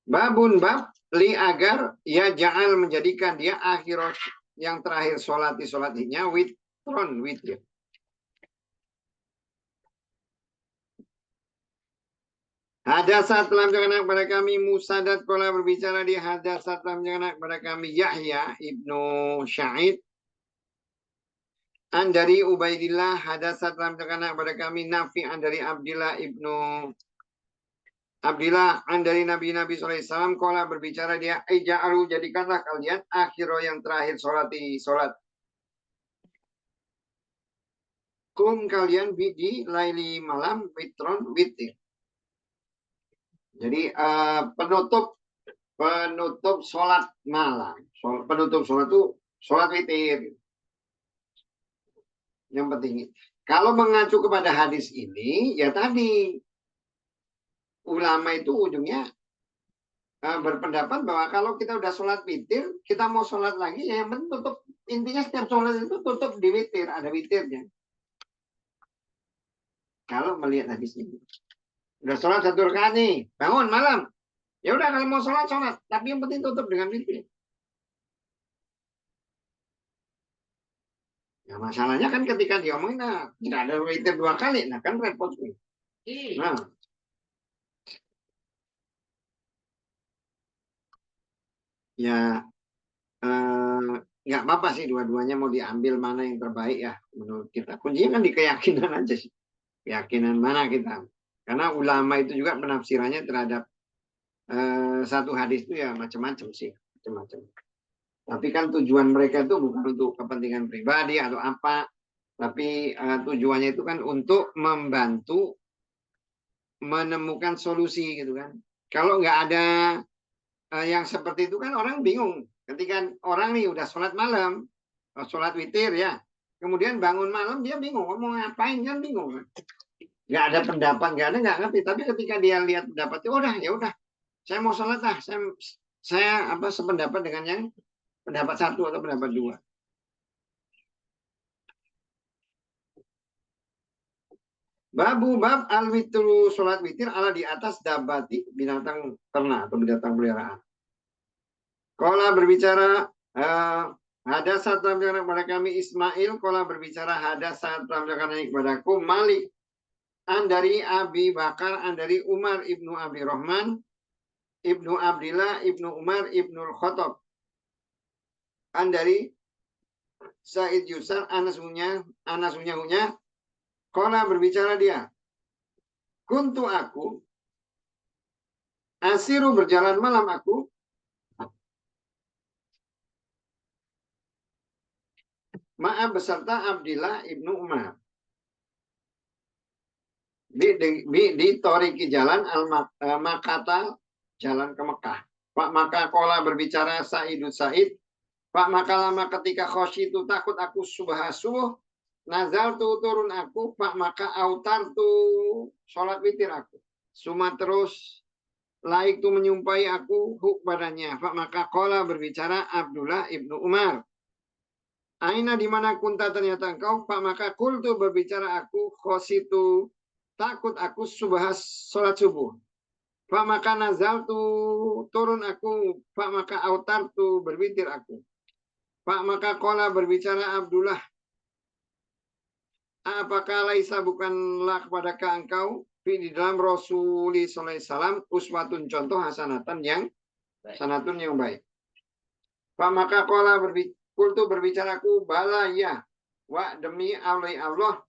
Speaker 1: Babun bab li agar ya ja'al menjadikan dia akhirat yang terakhir sholatnya witron witir. Hadasat telah menjelaskan kepada kami Musadat kola berbicara di hadasat telah menjelaskan kepada kami Yahya ibnu Sya'id an dari Ubaidillah hadasat telah menjelaskan kepada kami Nafi an dari Abdillah ibnu Abdillah an dari Nabi SAW kola berbicara dia ija'alu jadikanlah kalian akhiro yang terakhir sholat kum kalian di laili malam witron witir. Jadi penutup sholat malam. Penutup sholat itu sholat witir. Yang penting. Kalau mengacu kepada hadis ini, ya tadi ulama itu ujungnya berpendapat bahwa kalau kita udah sholat witir, kita mau sholat lagi, ya yang penting tutup. Intinya setiap sholat itu tutup di witir, ada witirnya. Kalau melihat hadis ini. Udah sholat 1 rakaat nih, bangun malam. Ya udah kalau mau sholat, tapi yang penting tutup dengan witir. Nah, masalahnya kan ketika diomongin, tidak ada witir 2 kali, nah kan repot. Nah, ya nggak apa-apa sih dua-duanya mau diambil mana yang terbaik ya menurut kita. Kuncinya kan di keyakinan aja sih. Keyakinan mana kita. Karena ulama itu juga penafsirannya terhadap satu hadis itu ya macam-macam sih. Macam-macam. Tapi kan tujuan mereka itu bukan untuk kepentingan pribadi atau apa. Tapi tujuannya itu kan untuk membantu menemukan solusi gitu kan. Kalau nggak ada yang seperti itu kan orang bingung. Ketika orang nih udah sholat malam, sholat witir ya, kemudian bangun malam dia bingung, ngomong ngapain kan bingung. Nggak ada pendapat, nggak ngerti. Tapi ketika dia lihat pendapatnya, ya udah, saya mau sholat lah, saya sependapat dengan yang pendapat 1 atau pendapat 2. Bab al-witru sholat witir ala di atas dabati binatang ternak atau binatang peliharaan. Kola berbicara Ada saat mengajarkan kepada kami Ismail, kola berbicara ada saat mengajarkan kepadaku Malik, an dari Abi Bakar, an dari Umar ibnu Abi Rahman, ibnu Abdillah, ibnu Umar, ibnu Khattab, an dari Said Yusar, anasunya, kola berbicara dia. Kuntu aku, asiru berjalan malam aku, maaf beserta Abdillah ibnu Umar. Di toriki jalan Makata, jalan ke Mekah. Pak maka kola berbicara Saidud Said. Pak maka lama ketika khoshi itu takut aku subuh nazal tu turun aku. Pak maka autar tu sholat witir aku. Suma terus laik tu menyumpai aku huk badannya. Pak maka kola berbicara Abdullah ibnu Umar. Aina di mana kunta ternyata engkau. Pak maka kul tu berbicara aku khoshi tu takut aku sholat subuh. Pak maka nazal tu turun aku. Pak maka autar tu berwitir aku. Pak maka kola berbicara Abdullah. Apakah laisa bukanlah kepada engkau di dalam Rasulullah SAW uswatun contoh hasanatan yang sanatun yang baik. Pak maka kola berbicara aku bala ya. Wa demi Allah.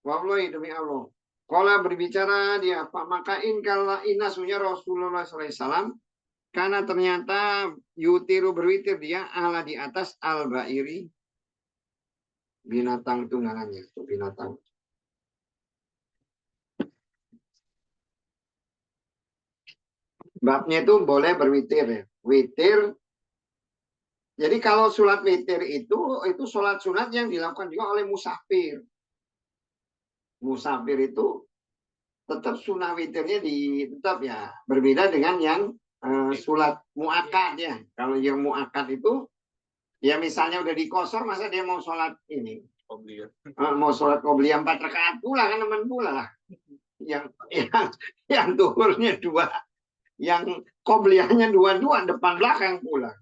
Speaker 1: Wallahi demi Allah. Kola berbicara dia, Pak maka kalau inasunya Rasulullah SAW, karena ternyata yutiru berwitir dia ala di atas al-ba'iri, binatang tunggangannya, binatang. Babnya itu boleh berwitir ya. Witir. Jadi kalau sholat witir itu sholat sunat yang dilakukan juga oleh musafir. Musafir itu tetap sunnah witirnya tetap ya berbeda dengan yang sholat mu'akad ya. Kalau yang mu'akad itu ya misalnya udah dikosor masa dia mau sholat ini mau sholat qobliyah 4 rakaat pula kan teman pula lah. Yang tuhurnya 2, yang qobliyahnya 2 depan belakang pula.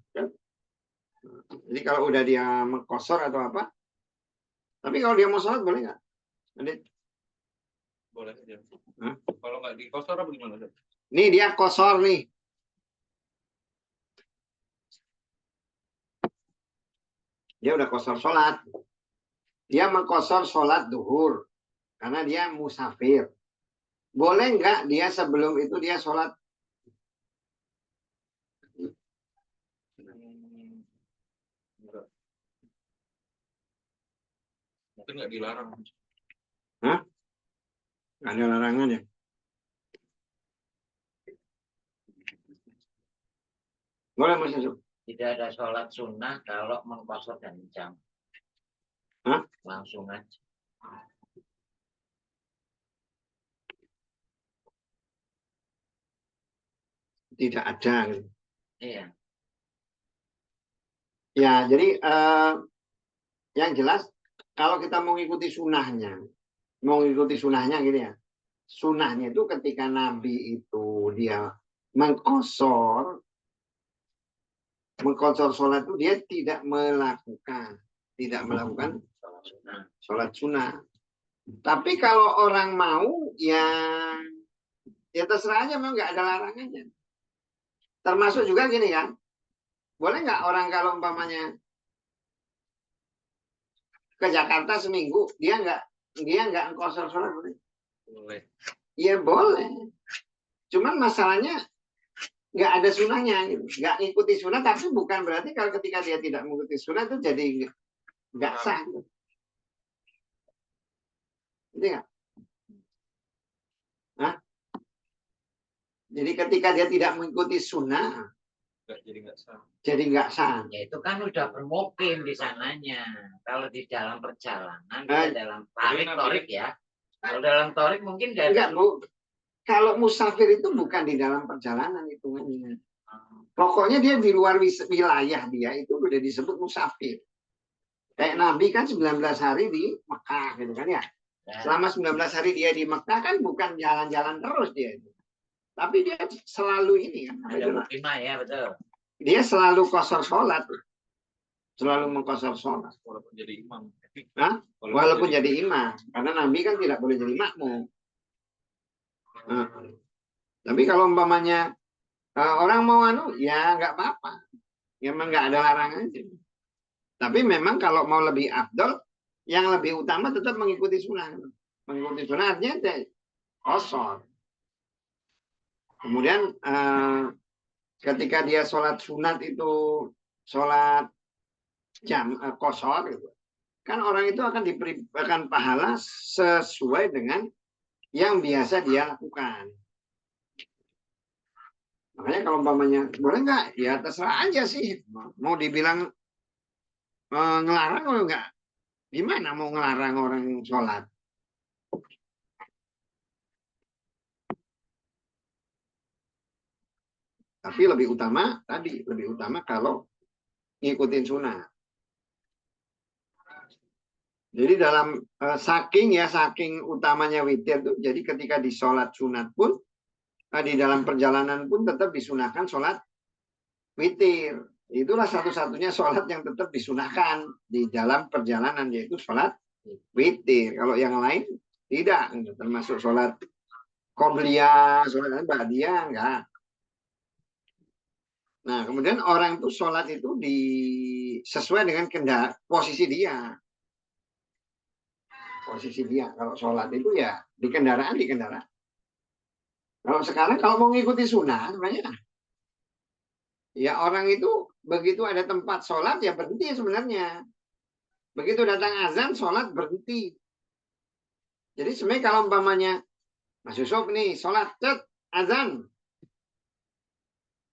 Speaker 1: Jadi kalau udah dia mengkosor atau apa, tapi kalau dia mau sholat boleh nggak?
Speaker 3: Boleh aja. Kalau nggak dikosor apa gimana?
Speaker 1: Nih dia kosor nih. Dia udah kosor sholat. Dia mengkosor sholat duhur. Karena dia musafir. Boleh nggak dia sebelum itu dia sholat?
Speaker 3: Enggak. Mungkin nggak dilarang.
Speaker 1: Hah? Nggak ada larangan ya? Boleh Mas Yusuf?
Speaker 2: Tidak ada sholat sunnah kalau mengkosor dan jam.
Speaker 1: Hah?
Speaker 2: Langsung aja.
Speaker 1: Tidak ada.
Speaker 2: Iya.
Speaker 1: Ya, jadi yang jelas kalau kita mau mengikuti sunnahnya gitu ya. Sunnahnya itu ketika Nabi itu dia mengkosor sholat itu dia tidak melakukan sholat sunnah. Tapi kalau orang mau ya terserah aja, memang nggak ada larangannya. Termasuk juga gini kan, boleh nggak orang kalau umpamanya ke Jakarta seminggu dia nggak ngkosor sholat boleh?
Speaker 3: Boleh.
Speaker 1: Iya boleh. Cuman masalahnya nggak ada sunahnya, gitu. Nggak ngikuti sunah, tapi bukan berarti kalau ketika dia tidak mengikuti sunah itu jadi nggak sah. Gitu. Nggak? Hah? Jadi ketika dia tidak mengikuti sunnah, jadi nggak sah.
Speaker 2: Ya itu kan udah bermukim di sananya. Kalau di dalam perjalanan, dalam torik ya. Kalau dalam torik mungkin
Speaker 1: enggak Bu. Kalau musafir itu bukan di dalam perjalanan hitungannya. Pokoknya dia di luar wilayah dia itu udah disebut musafir. Kayak Nabi kan 19 hari di Mekah gitu kan ya. Selama 19 hari dia di Mekah kan bukan jalan-jalan terus dia itu. Tapi dia selalu ini kan.
Speaker 2: Ada mukimah ya, betul.
Speaker 1: dia selalu qashar sholat, selalu mengqashar sholat.
Speaker 3: Walaupun jadi imam.
Speaker 1: Hah? Walaupun jadi imam, karena Nabi kan tidak boleh jadi makmum. Nah, tapi kalau umpamanya orang mau ya nggak apa-apa, memang nggak ada larangan. Tapi memang kalau mau lebih afdol, yang lebih utama tetap mengikuti sunnah. Mengikuti sunnah artinya qashar. Kemudian ketika dia sholat sunat itu sholat jam qashar gitu. Kan orang itu akan diberikan pahala sesuai dengan yang biasa dia lakukan. Makanya kalau umpamanya boleh nggak? Ya terserah aja sih. Mau dibilang ngelarang atau enggak? Gimana mau ngelarang orang sholat? Tapi lebih utama kalau ngikutin sunnah. Jadi dalam saking utamanya witir tuh, jadi ketika di sholat sunat pun, di dalam perjalanan pun tetap disunahkan sholat witir. Itulah satu-satunya sholat yang tetap disunahkan di dalam perjalanan, yaitu sholat witir. Kalau yang lain tidak, termasuk sholat qobliyah, sholat ba'diyah, enggak. Nah, kemudian orang itu sholat itu sesuai dengan posisi dia. Posisi dia. Kalau sholat itu ya di kendaraan. Kalau sekarang kalau mau ngikuti sunnah, sebenarnya ya orang itu begitu ada tempat sholat ya berhenti sebenarnya. Begitu datang azan, sholat berhenti. Jadi sebenarnya kalau umpamanya Mas Yusuf nih sholat, azan.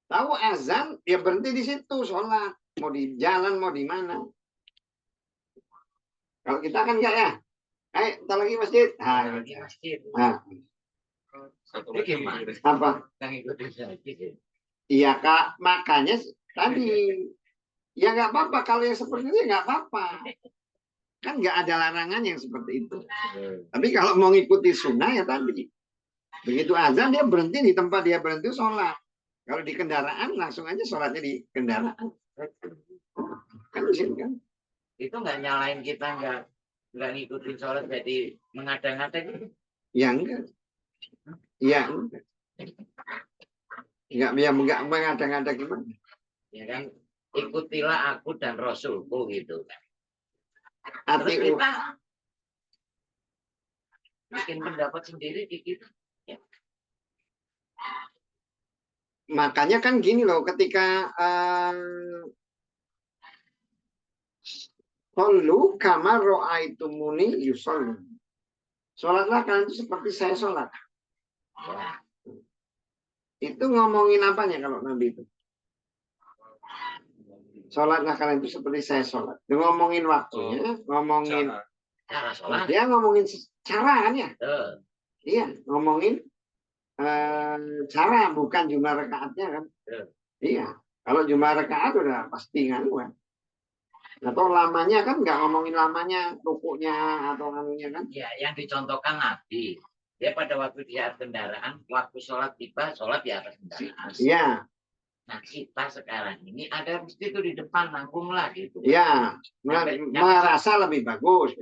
Speaker 1: Tahu azan, ya berhenti di situ sholat. Mau di jalan, mau di mana. Kalau kita kan enggak ya. Entar lagi masjid.
Speaker 2: Lagi masjid. Ini gimana?
Speaker 1: Apa?
Speaker 2: Yang ikutin masjid.
Speaker 1: Iya Kak, makanya tadi. Ya nggak apa-apa. Kalau yang seperti itu nggak apa-apa. Kan nggak ada larangan yang seperti itu. Tapi kalau mau ngikuti sunnah ya tadi. Begitu azan dia berhenti di tempat dia berhenti sholat. Kalau di kendaraan langsung aja sholatnya di kendaraan. Kan di sini kan.
Speaker 2: Itu nggak nyalain kita nggak ngikutin sholat jadi mengada-ngada gitu.
Speaker 1: Ya enggak. Ya enggak. Enggak mengada-ngada gimana.
Speaker 2: Ya kan, ikutilah aku dan Rasulku gitu kan. Terus
Speaker 1: Ati
Speaker 2: kita bikin pendapat sendiri di kita. Ya.
Speaker 1: Makanya kan gini loh, ketika Sallu kama ra'aitumuni yusallu. Sholatlah kalian itu seperti saya sholat.
Speaker 2: Ya.
Speaker 1: Itu ngomongin apanya kalau Nabi itu? Sholatlah kalian itu seperti saya sholat. Ngomongin waktunya, ngomongin
Speaker 2: Cara sholat.
Speaker 1: dia ngomongin cara kan ya? Iya, ngomongin cara bukan jumlah rakaatnya kan? Iya, kalau jumlah rakaat udah pasti kan? Atau lamanya kan nggak ngomongin lamanya, rukuknya atau anunya kan?
Speaker 2: Ya, yang dicontohkan Nabi. Dia pada waktu di atas kendaraan, waktu sholat tiba, sholat di atas kendaraan.
Speaker 1: Iya.
Speaker 2: Nah, kita sekarang ini ada mesti itu di depan, nanggung lah gitu.
Speaker 1: Iya, merasa lebih bagus.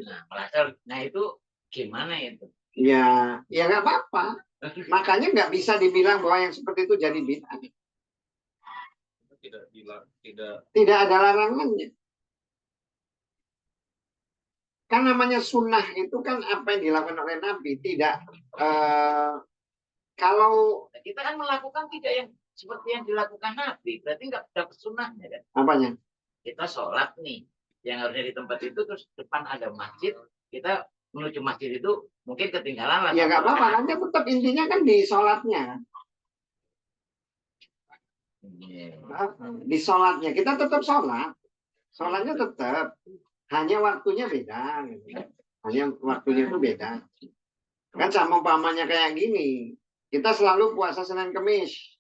Speaker 2: Nah itu gimana itu?
Speaker 1: Ya nggak apa-apa. Makanya nggak bisa dibilang bahwa yang seperti itu jadi bid'ah. Tidak ada larangannya. Kan namanya sunnah itu kan apa yang dilakukan oleh Nabi. Tidak kalau
Speaker 2: kita kan melakukan tidak yang seperti yang dilakukan Nabi, berarti nggak dapat sunnahnya kan?
Speaker 1: Apanya?
Speaker 2: Kita sholat nih, yang harusnya di tempat itu terus depan ada masjid, kita menuju masjid itu mungkin ketinggalan lah.
Speaker 1: Ya nggak apa-apa, nanti tetap intinya kan di sholatnya. Di sholatnya kita tetap sholat, sholatnya tetap. Hanya waktunya beda. Hanya waktunya itu beda. Kan sama umpamanya kayak gini. Kita selalu puasa Senin Kemis.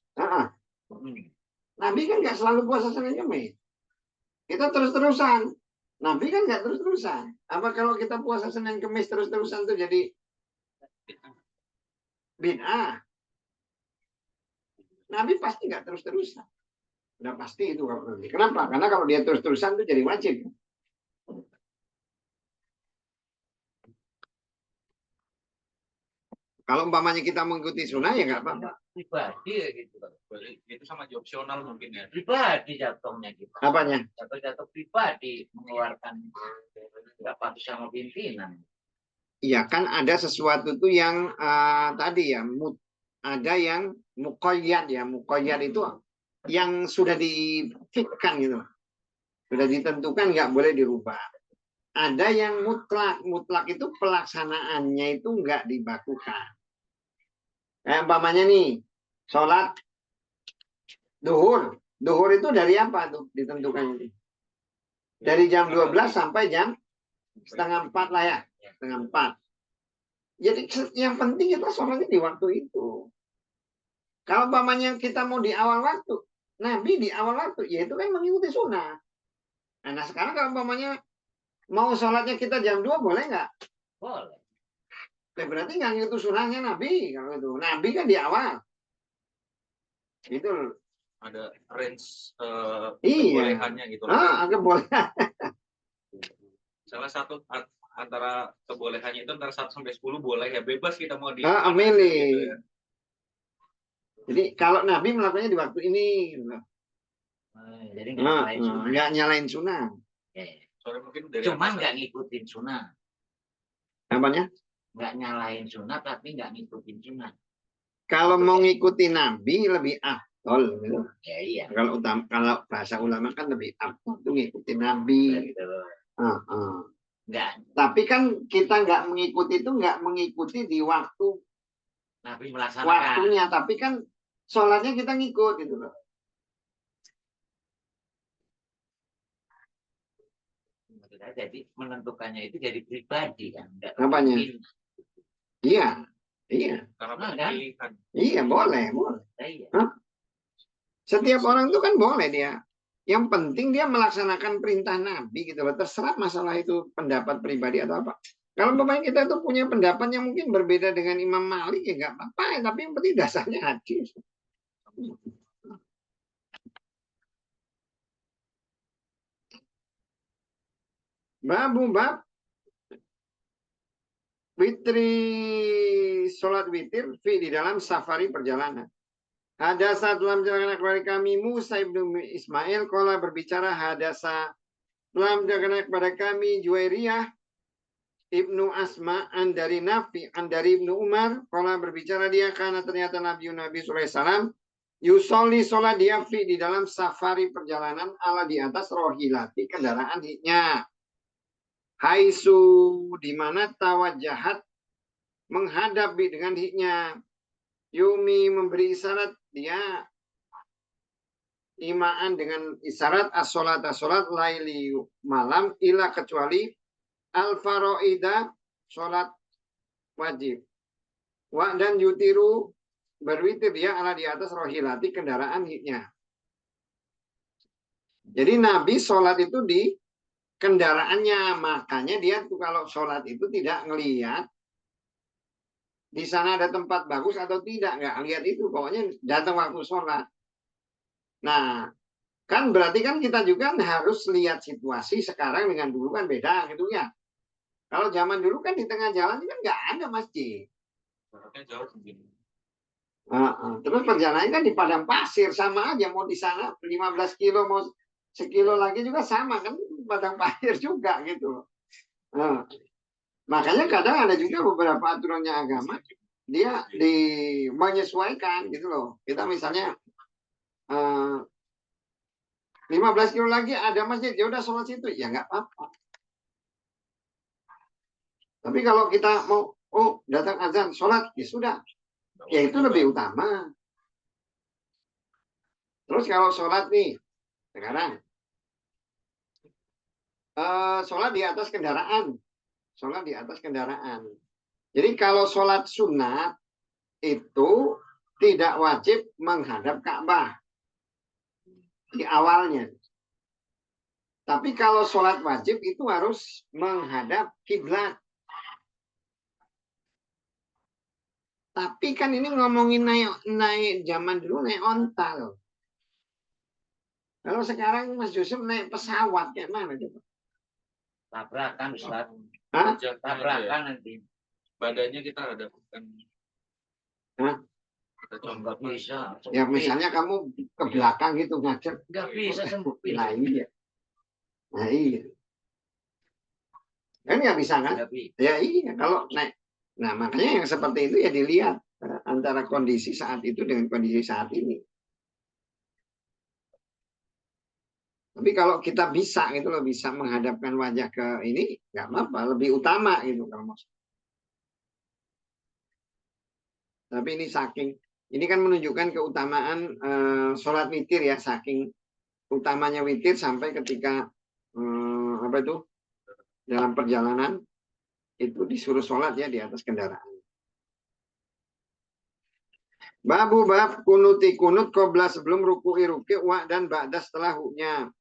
Speaker 1: Nabi kan nggak selalu puasa Senin Kemis. Kita terus-terusan. Nabi kan nggak terus-terusan. Apa kalau kita puasa Senin Kemis terus-terusan itu jadi bid'ah? Nabi pasti nggak terus-terusan. Udah pasti itu kalau berhenti. Kenapa? Karena kalau dia terus-terusan itu jadi wajib. Kalau umpamanya kita mengikuti sunnah ya nggak apa-apa.
Speaker 2: Pribadi ya gitu.
Speaker 3: Itu sama opsional mungkin ya.
Speaker 2: Pribadi jatuhnya gitu.
Speaker 1: Apanya?
Speaker 2: Jatuh pribadi mengeluarkan nggak patuh sama pimpinan.
Speaker 1: Iya kan ada sesuatu tuh yang tadi ya ada yang muqayyad ya. Muqayyad itu yang sudah difikkan gitu. Sudah ditentukan nggak boleh dirubah. Ada yang mutlak. Mutlak itu pelaksanaannya itu nggak dibakukan. Kayak umpamanya nih, sholat duhur. Duhur itu dari apa tuh ditentukan itu? Dari jam 12 sampai jam setengah 4 lah ya. Setengah 4. Jadi yang penting kita sholatnya di waktu itu. Kalau umpamanya kita mau di awal waktu, Nabi di awal waktu, ya itu kan mengikuti sunnah. Nah sekarang kalau umpamanya mau sholatnya kita jam 2 boleh nggak?
Speaker 2: Boleh.
Speaker 1: Ya berarti nggak ngikuti sunnahnya Nabi. Kalau itu Nabi kan di awal. Itu
Speaker 3: ada range
Speaker 1: iya.
Speaker 3: kebolehannya gitu.
Speaker 1: Kebolehan.
Speaker 3: Salah satu antara kebolehannya itu antara 1 sampai 10 boleh ya, bebas kita mau di
Speaker 1: Milih.
Speaker 3: gitu ya.
Speaker 1: Jadi kalau Nabi melakukannya di waktu ini,
Speaker 2: jadi nggak
Speaker 1: nyalain sunnah.
Speaker 3: Soalnya mungkin dari
Speaker 2: Cuman nggak ngikutin sunnah.
Speaker 1: Apanya?
Speaker 2: Nggak nyalain sunnah tapi nggak ngikutin sunnah.
Speaker 1: Kalau mau ngikuti Nabi lebih afdol. Gitu.
Speaker 2: Ya, iya.
Speaker 1: Kalau bahasa ulama kan lebih afdol itu ngikuti Nabi. Nggak. Tapi kan kita nggak mengikuti itu nggak mengikuti di waktu
Speaker 2: Nabi melaksanakan
Speaker 1: waktunya, tapi kan sholatnya kita ngikut gitu loh.
Speaker 2: Jadi menentukannya itu jadi pribadi kan.
Speaker 1: Apanya? Iya, iya.
Speaker 3: Karena
Speaker 2: kan?
Speaker 1: Iya boleh.
Speaker 2: Iya.
Speaker 1: Setiap orang itu kan boleh dia. Yang penting dia melaksanakan perintah Nabi gitu loh. Terserah masalah itu pendapat pribadi atau apa. Kalau pemain kita itu punya pendapat yang mungkin berbeda dengan Imam Malik ya nggak apa-apa. Tapi yang penting dasarnya hadis. Bab witri sholat witir di dalam safari perjalanan. Hadasa dalam perjalanan kepada kami Musa ibnu Ismail kola berbicara hadasa dalam perjalanan kepada kami Juwairiyah ibnu Asma dari Nafi dari ibnu Umar kola berbicara dia karena ternyata Nabi SAW yusolli sholat dia di dalam safari perjalanan ala di atas rohilati kendaraan hiknya. Haisu di mana tawajahat menghadap dengan hiknya. Yumi memberi isyarat dia imaan dengan isyarat as-sholat laili malam ila kecuali al-faroida sholat wajib. Dan yutiru berwitir dia ala di atas rohilati kendaraan hiknya. Jadi Nabi sholat itu di kendaraannya, makanya dia tuh kalau sholat itu tidak ngelihat di sana ada tempat bagus atau tidak, nggak lihat itu, pokoknya datang waktu sholat. Nah, kan berarti kan kita juga harus lihat situasi sekarang dengan dulu kan beda gitu ya. Kalau zaman dulu kan di tengah jalan kan nggak ada masjid. Terus perjalanan kan di padang pasir sama aja, mau di sana 15 kilo mau sekilo lagi juga sama kan padang pasir juga gitu. Makanya kadang ada juga beberapa aturannya agama dia menyesuaikan gitu loh. Kita misalnya 15 kilo lagi ada masjid, ya udah sholat situ, ya nggak apa-apa. Tapi kalau kita mau datang azan sholat, ya sudah, ya itu lebih utama. Terus kalau sholat nih sekarang sholat di atas kendaraan. Jadi kalau sholat sunat itu tidak wajib menghadap Ka'bah di awalnya. Tapi kalau sholat wajib itu harus menghadap kiblat. Tapi kan ini ngomongin naik zaman dulu naik onta loh. Kalau sekarang Mas Yusuf naik pesawat kayak mana coba?
Speaker 2: Tabrakan Ustaz.
Speaker 1: Hah?
Speaker 2: Tabrakan nanti.
Speaker 3: Badannya kita hadapkan.
Speaker 1: Hah?
Speaker 3: Kita
Speaker 2: Nggak
Speaker 3: coba.
Speaker 2: bisa.
Speaker 1: Ya misalnya kamu ke belakang gitu ngajak.
Speaker 2: Nggak bisa sempit.
Speaker 1: Nah iya. Nah iya. Kan nggak bisa kan?
Speaker 2: Nggak bisa.
Speaker 1: Ya iya kalau naik. Nah makanya yang seperti itu ya dilihat antara kondisi saat itu dengan kondisi saat ini. Tapi kalau kita bisa gitu loh bisa menghadapkan wajah ke ini nggak apa-apa lebih utama gitu kalau mau. Tapi ini saking ini kan menunjukkan keutamaan sholat witir ya saking utamanya witir sampai ketika apa itu dalam perjalanan itu disuruh sholat ya di atas kendaraan. Babu bab kunuti kunut qobla sebelum ruku'i ruki' wa dan ba'da setelah huknya.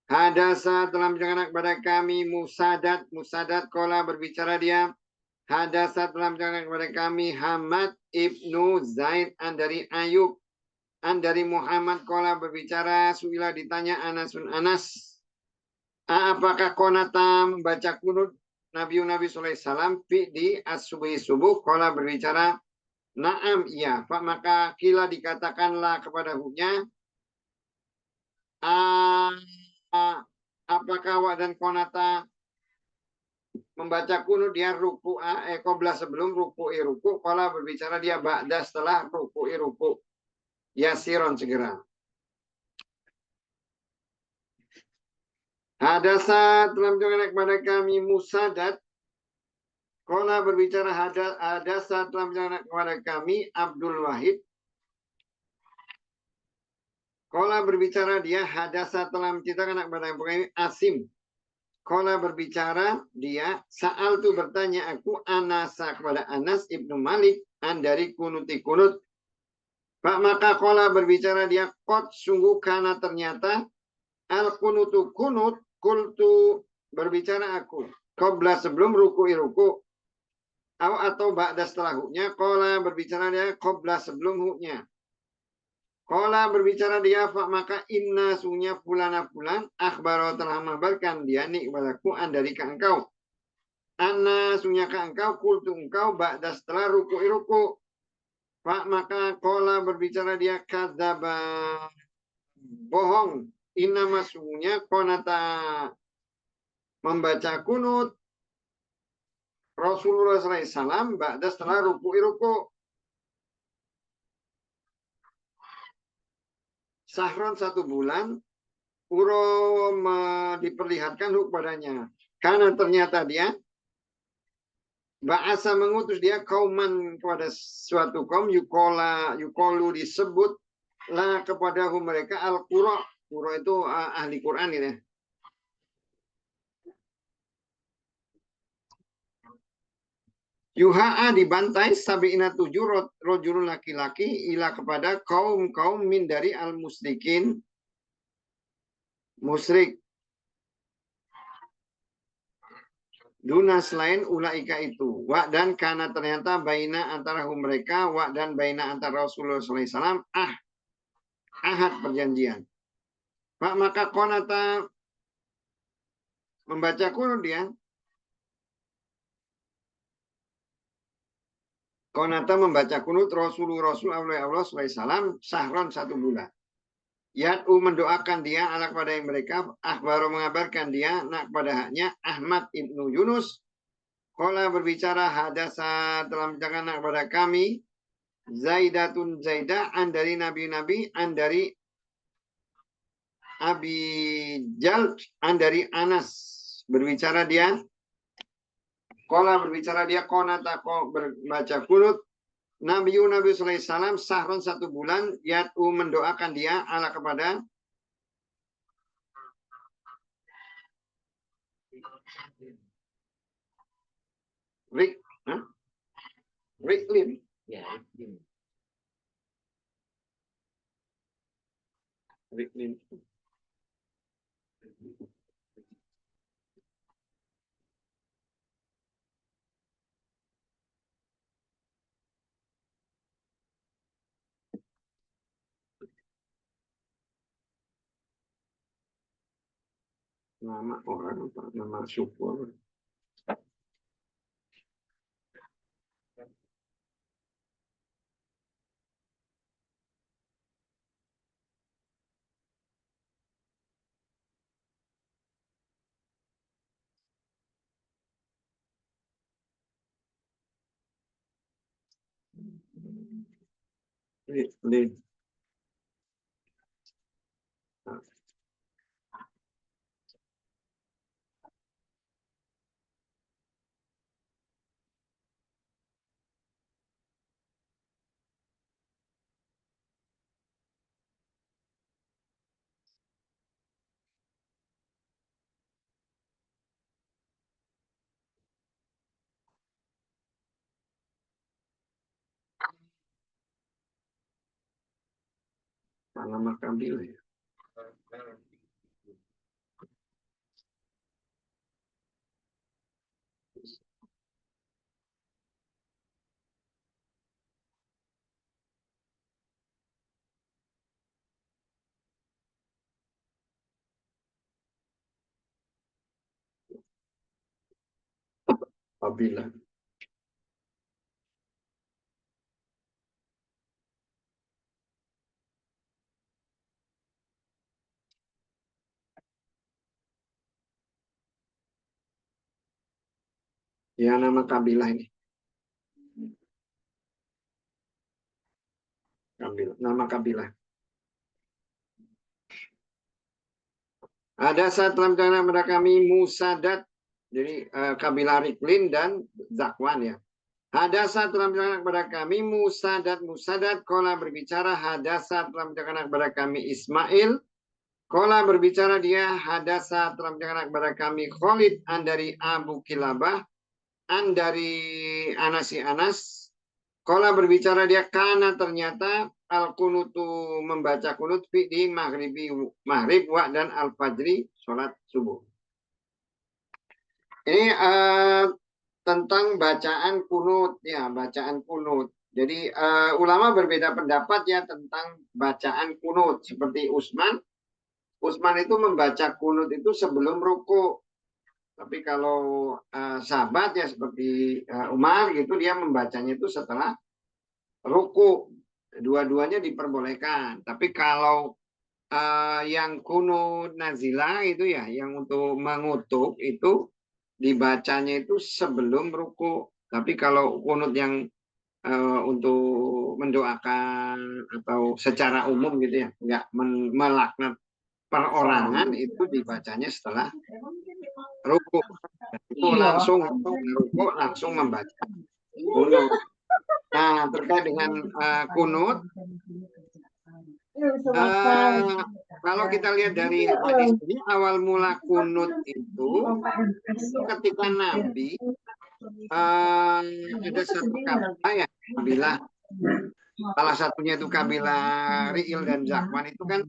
Speaker 1: Hadasa telah menceritakan kepada kami Musadat kola berbicara dia. Hadasa telah menceritakan kepada kami Hamad ibnu Zaid an dari Ayub an dari Muhammad kola berbicara suila ditanya Anasun Anas. Apakah konata membaca kunut Nabi SAW di as-subuhi subuh kola berbicara Naam iya, maka kila dikatakanlah kepada huknya apakah wa dan konata membaca kunut dia ruku qobla sebelum ruku'i ruku kala berbicara dia ba'da setelah ruku'i ruku yasiron segera. Hadasa telah menceritakan kepada kami Musadat kala berbicara hadasa telah menceritakan kepada kami Abdul Wahid kala berbicara dia hadasa telah menceritakan kepada kami Asim. Kala berbicara dia saal tu bertanya aku Anasa kepada Anas ibnu Malik an dari kunuti kunut. Pak maka kala berbicara dia kot sungguh karena ternyata al kunutu kunut kultu berbicara aku. Qobla sebelum ruku'i ruku. Atau ba'da setelah huknya. Kala berbicara dia qobla sebelum huknya. Kala berbicara dia maka inna sunya fulana fulan akhbaro telah mengabarkan dia nih kepadaku dari ke engkau. Anna sunya ke engkau kultu engkau ba'da setelah ruku'i ruku. Pak maka kala berbicara dia kadzaba bohong. Inna masunya konata membaca kunut Rasulullah SAW ba'da setelah ruku'i ruku. Sahron 1 bulan Uro diperlihatkan kepadanya. Karena ternyata dia Ba'asa mengutus dia kauman kepada suatu kaum yukolu disebut lah kepada mereka al-qura. Qura itu ahli Quran ini. Yuha'a dibantai sabi'ina 7 rojulun laki-laki ila kepada kaum min dari al-musyrikin musyrik. Duna selain ulaika itu. Wa dan karena ternyata baina antara mereka wa dan baina antara Rasulullah SAW ahad perjanjian. Pak maka konata membaca kunut dia. Konata membaca kunut Rasulullah SAW sahron 1 bulan. Yad'u mendoakan dia ala kepada mereka. Akhbaru mengabarkan dia nak pada haknya Ahmad ibnu Yunus. Kala berbicara hadasa telah menceritakan kepada kami Zaidatun Zaidah an dari nabi-nabi an dari Abi Jal an dari Anas berbicara dia Kala berbicara dia konata berbaca kunut Nabi SAW sahron 1 bulan yad'u mendoakan dia ala kepada Riklin.
Speaker 2: Ya,
Speaker 1: Riklin. Nama orang apa? Nama syukur. Li. Nama kabilah ya. Kabilah. Ya, nama kabilah ini. Kabilah. Nama kabilah. Ada saat dalam rencana kepada kami Musadat, jadi kabilah Riklin dan Zakwan ya. Ada saat dalam rencana kepada kami Musadat kola berbicara. Ada saat dalam rencana kepada kami Ismail kola berbicara dia. Ada saat dalam rencana kepada kami Khalid an dari Abu Kilabah an dari Anasi Anas. Kola berbicara dia karena ternyata al-kunutu membaca kunut di maghrib wa dan al-fajri sholat subuh. Ini tentang bacaan kunut ya, bacaan kunut. Jadi ulama berbeda pendapat ya tentang bacaan kunut. Seperti Utsman itu membaca kunut itu sebelum ruku. Tapi kalau sahabat ya seperti Umar gitu dia membacanya itu setelah ruku. Dua-duanya diperbolehkan. Tapi kalau yang kunut nazilah itu ya, yang untuk mengutuk itu dibacanya itu sebelum ruku. Tapi kalau kunut yang untuk mendoakan atau secara umum gitu ya, nggak melaknat perorangan itu dibacanya setelah ruku. Itu langsung ruku langsung membaca kunut. Nah, terkait dengan kunut, kalau kita lihat dari hadis ini, awal mula kunut itu ketika Nabi ada satu kabilah ya, kabilah salah satunya itu kabilah Ri'il dan Zakwan itu kan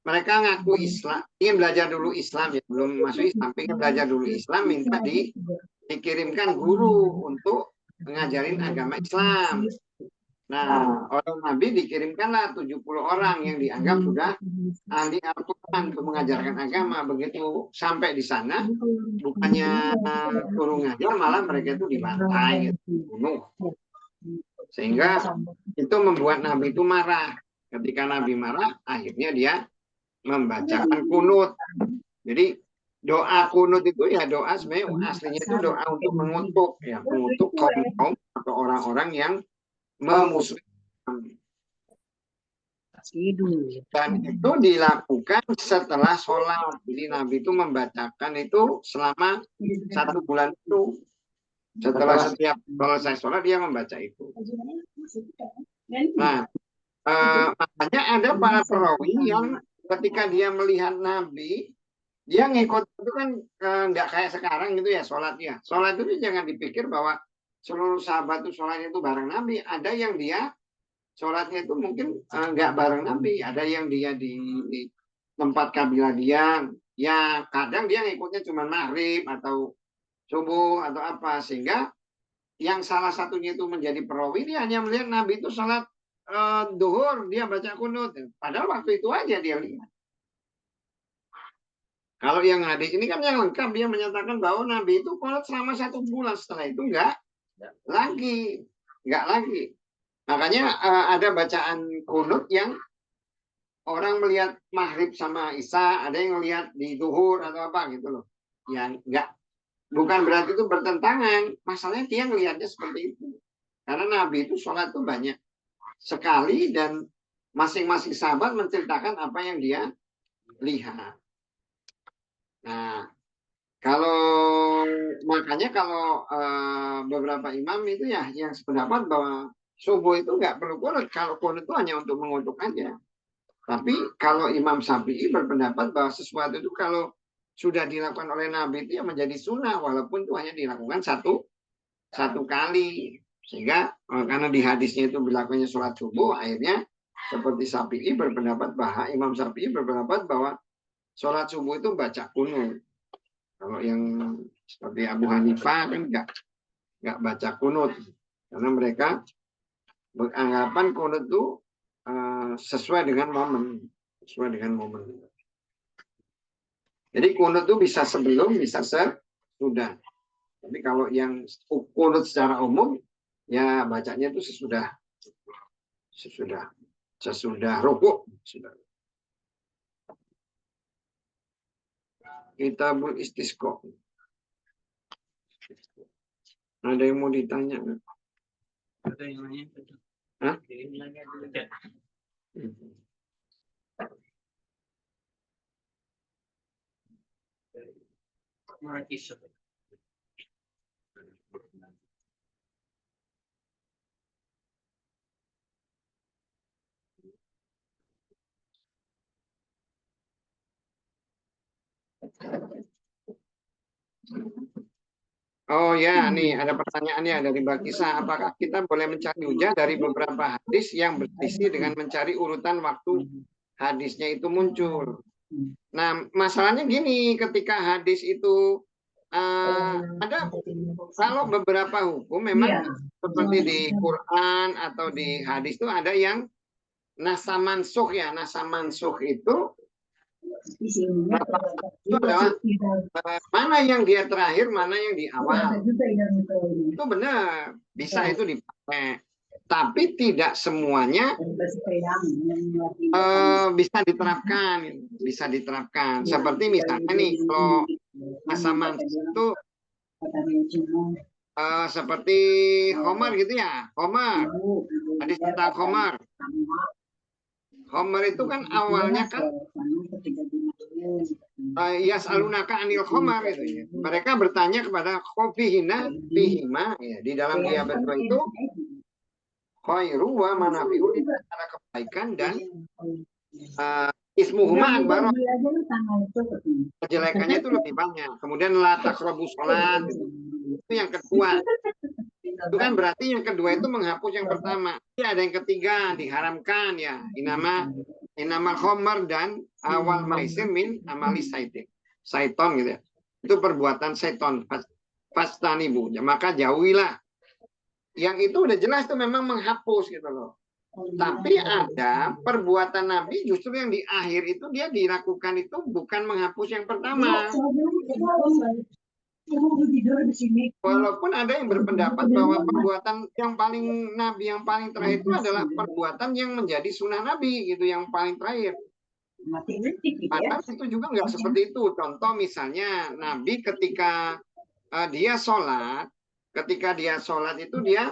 Speaker 1: mereka ngaku Islam, ingin belajar dulu Islam ya, belum masuk Islam, ingin belajar dulu Islam, minta dikirimkan guru untuk mengajarin agama Islam. Nah, orang Nabi dikirimkanlah 70 orang yang dianggap sudah ahli Al-Quran untuk mengajarkan agama. Begitu sampai di sana, bukannya suruh ngajar, malah mereka itu dibantai, dibunuh. Sehingga itu membuat Nabi itu marah. Ketika Nabi marah, akhirnya dia membacakan kunut. Jadi doa kunut itu ya doa sebenarnya aslinya itu doa untuk mengutuk ya, mengutuk kaum atau orang-orang yang memusuhi. Dan itu dilakukan setelah sholat. Jadi Nabi itu membacakan itu selama 1 bulan itu. Setelah setiap selesai sholat dia membaca itu. Nah, makanya ada para perawi yang ketika dia melihat Nabi, dia ngikut itu kan nggak kayak sekarang gitu ya sholatnya. Sholat itu jangan dipikir bahwa seluruh sahabat itu sholatnya itu bareng Nabi. Ada yang dia sholatnya itu mungkin nggak bareng Nabi. Ada yang dia di tempat kabilah dia. Ya kadang dia ngikutnya cuma maghrib atau subuh atau apa. Sehingga yang salah satunya itu menjadi perawi, dia hanya melihat Nabi itu sholat duhur, dia baca kunut. Padahal waktu itu aja dia lihat. Kalau yang hadis ini kan yang lengkap, dia menyatakan bahwa Nabi itu kunut selama 1 bulan, setelah itu enggak lagi. Makanya ada bacaan kunut yang orang melihat maghrib sama isya, ada yang melihat di zuhur atau apa gitu loh. Yang enggak, bukan berarti itu bertentangan. Masalahnya dia melihatnya seperti itu. Karena Nabi itu sholat itu banyak sekali dan masing-masing sahabat menceritakan apa yang dia lihat. Nah, makanya kalau beberapa imam itu ya yang sependapat bahwa subuh itu nggak perlu kunut. Kalau kunut itu hanya untuk mengutuk aja. Tapi kalau Imam Syafi'i berpendapat bahwa sesuatu itu kalau sudah dilakukan oleh Nabi itu ya menjadi sunnah, walaupun itu hanya dilakukan satu kali. Sehingga karena di hadisnya itu berlakunya sholat subuh, akhirnya seperti Syafi'i berpendapat bahwa Imam Syafi'i berpendapat bahwa sholat subuh itu baca kunut. Kalau yang seperti Abu Hanifah kan nggak baca kunut, karena mereka beranggapan kunut itu sesuai dengan momen. Jadi kunut itu bisa sebelum, bisa sesudah. Tapi kalau yang kunut secara umum, ya bacanya itu sesudah rukuk. Kitabul Istisqa. Ada yang mau ditanya?
Speaker 3: Ada yang nanya?
Speaker 1: Hah? Oh ya, nih ada pertanyaannya dari Mbak Kisah. Apakah kita boleh mencari hujah dari beberapa hadis yang berisi dengan mencari urutan waktu hadisnya itu muncul? Nah, masalahnya gini, ketika hadis itu ada, kalau beberapa hukum memang seperti di Quran atau di hadis itu ada yang nasa mansuh ya. Nasa mansuh itu adalah mana yang dia terakhir, mana yang di awal. Itu benar, bisa itu dipakai. Tapi tidak semuanya bisa diterapkan. Seperti misalnya nih, kalau masa itu seperti Homer gitu ya. Homer, hadis tentang Homer. Homer itu kan awalnya kan yas'alunaka anil Homer itu ya. Mereka bertanya kepada khofihina fihima ya. Di dalam dia berdua itu khairu wa manafi'u, di antara kebaikan dan ismuhuma akbar, kejelekannya itu lebih banyak. Kemudian la taqrabu sholat itu yang kedua. Itu kan berarti yang kedua itu menghapus yang pertama. Jadi ada yang ketiga diharamkan ya. Inamal khomer dan awal maisir min amali saiton gitu ya. Itu perbuatan seton. Fastanibu. Ya, maka jauhilah. Yang itu udah jelas itu memang menghapus gitu loh. Tapi ada perbuatan Nabi justru yang di akhir itu dia dilakukan itu bukan menghapus yang pertama. Walaupun ada yang berpendapat bahwa perbuatan yang paling Nabi yang paling terakhir itu adalah perbuatan yang menjadi sunnah Nabi gitu, yang paling terakhir. Padahal itu juga nggak seperti itu. Contoh misalnya Nabi ketika dia sholat itu dia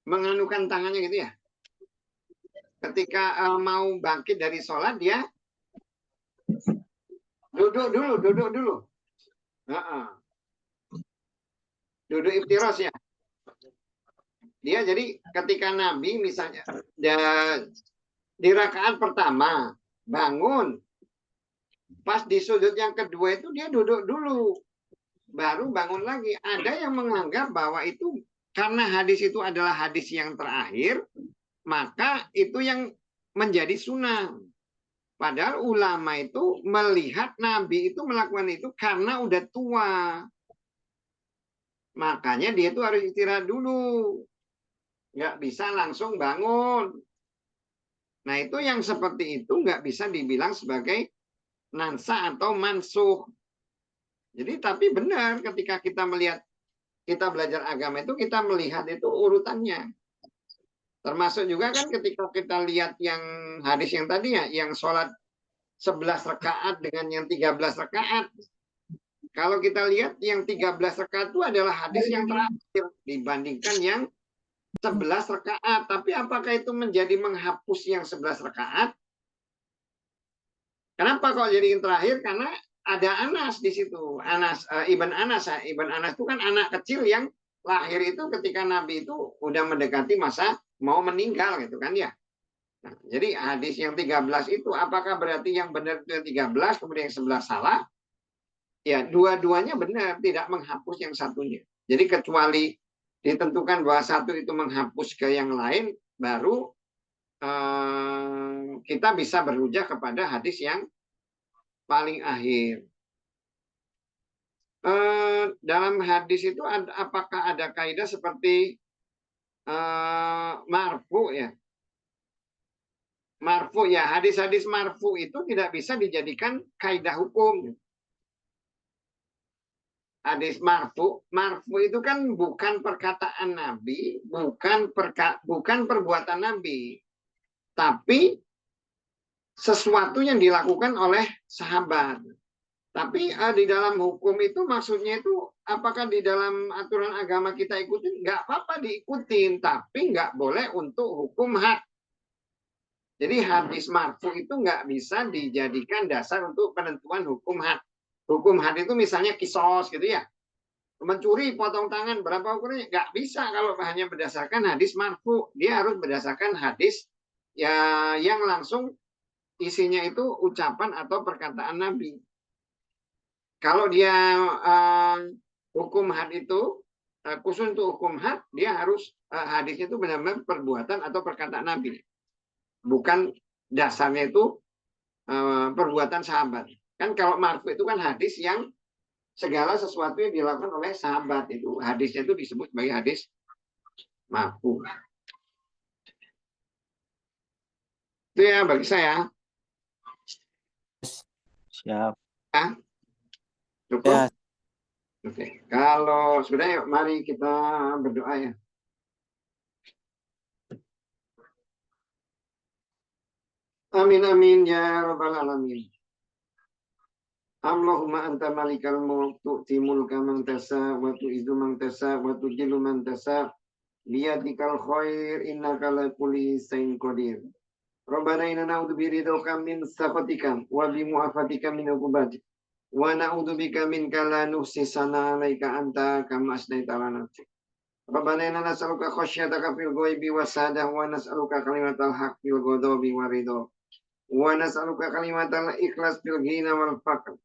Speaker 1: menganukan tangannya gitu ya. Ketika mau bangkit dari sholat dia duduk dulu. Duduk iftiros ya. Dia jadi ketika Nabi misalnya di rakaat pertama bangun, pas di sujud yang kedua itu dia duduk dulu, baru bangun lagi. Ada yang menganggap bahwa itu karena hadis itu adalah hadis yang terakhir, maka itu yang menjadi sunnah. Padahal ulama itu melihat Nabi itu melakukan itu karena udah tua. Makanya dia itu harus istirahat dulu. Nggak bisa langsung bangun. Nah, itu yang seperti itu nggak bisa dibilang sebagai nansa atau mansuh. Jadi tapi benar ketika kita melihat, kita belajar agama itu kita melihat itu urutannya. Termasuk juga kan ketika kita lihat yang hadis yang tadi ya, yang sholat 11 rakaat dengan yang 13 rakaat. Kalau kita lihat yang 13 rakaat itu adalah hadis yang terakhir dibandingkan yang 11 rakaat. Tapi apakah itu menjadi menghapus yang 11 rakaat? Kenapa kok jadi yang terakhir? Karena ada Anas di situ. Anas, Ibn Anas. Ibn Anas itu kan anak kecil yang lahir itu ketika Nabi itu udah mendekati masa mau meninggal gitu kan ya. Nah, jadi hadis yang 13 itu apakah berarti yang benar itu yang 13 kemudian yang 11 salah? Ya, dua-duanya benar, tidak menghapus yang satunya. Jadi kecuali ditentukan bahwa satu itu menghapus ke yang lain, baru kita bisa berujuk kepada hadis yang paling akhir. Dalam hadis itu apakah ada kaidah seperti marfu ya? Marfu ya, hadis-hadis marfu itu tidak bisa dijadikan kaidah hukum. Hadis marfu itu kan bukan perkataan Nabi, bukan perbuatan Nabi, tapi sesuatu yang dilakukan oleh sahabat. Tapi di dalam hukum itu maksudnya itu apakah di dalam aturan agama kita ikutin? Nggak apa-apa diikutin, tapi nggak boleh untuk hukum had. Jadi hadis marfu itu nggak bisa dijadikan dasar untuk penentuan hukum had. Hukum had itu misalnya kisos gitu ya. Mencuri potong tangan berapa ukurannya? Nggak bisa kalau hanya berdasarkan hadis marfu. Dia harus berdasarkan hadis ya yang langsung isinya itu ucapan atau perkataan Nabi. Kalau dia hukum had itu khusus untuk hukum had, dia harus hadisnya itu benar-benar perbuatan atau perkataan Nabi. Bukan dasarnya itu perbuatan sahabat. Kan kalau marfu itu kan hadis yang segala sesuatu yang dilakukan oleh sahabat, itu hadisnya itu disebut sebagai hadis marfu. Itu ya bagi saya.
Speaker 4: Siap.
Speaker 1: Ya. Cukup?
Speaker 4: Ya.
Speaker 1: Oke. Kalau sudah, yuk mari kita berdoa ya. Amin amin ya rabbal alamin. Allahumma anta malikal mulk tu'ti mulka man tasha wa tu'izzu man tasha wa tudhillu man tasha biyadikal khair innaka ala kulli shay'in qadir. Rabbana inna na'udzu biridhoka min sakhatika wa bi mu'afatika min uqubatik wa na'udzu bika minka la nuhsi sana 'alaika anta kama asnaita 'ala nafsik. Rabbana inna nas'aluka khasyataka fil ghaibi wasadah wa nas'aluka kalimatal haqqi wal ghadabi waridho. Wa nas'aluka kalimatal ikhlas fil ghina wal faqr.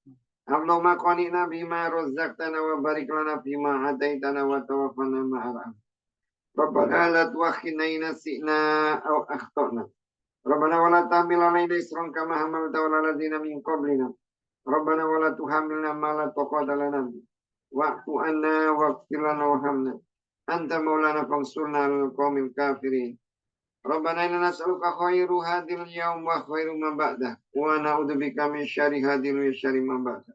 Speaker 1: Allahumma qanina bima razzaqtana wa barik lana fima ataitana wa tawaffana ma'al. Rabbana la tu'akhidna in nasina aw akhtana. Rabbana wa la tahmil 'alaina isran kama hamalta 'ala alladziina min qablina. Rabbana wa la tuhammilna ma la taqata lana bihi. Wa'fu 'anna waghfir lana warhamna. Anta maulana fansurna 'alal qaumil kafirin. Rabbana inna nas'aluka khairu hadhil yawm wa khairu ma ba'dah wa na'udzubika min syarri hadhil wa syarri ma ba'dah.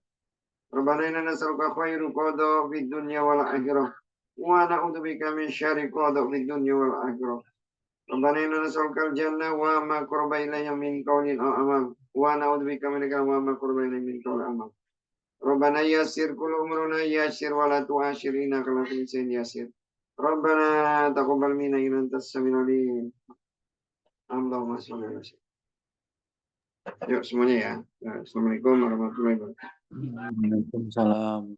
Speaker 1: Rabbana inna nas'aluka khairu qada fid dunya wal akhirah wa na'udzubika min syarri qada fid dunya wal akhirah. Rabbana inna nas'aluka al-jannah wa ma qurba ilayha min qawlin aw amal wa na'udzubika min nar wa ma qurba ilayha min qawlin amal. Rabbana yassir kullu umruna yassir wa la tu'assir innaka ala kulli shay'in yassir. Rabbana taqabbal minna innaka antas samiul alim. Allahumma sholli ala sayyidina. Yuk semuanya ya. Assalamualaikum warahmatullahi wabarakatuh.
Speaker 4: Waalaikumsalam.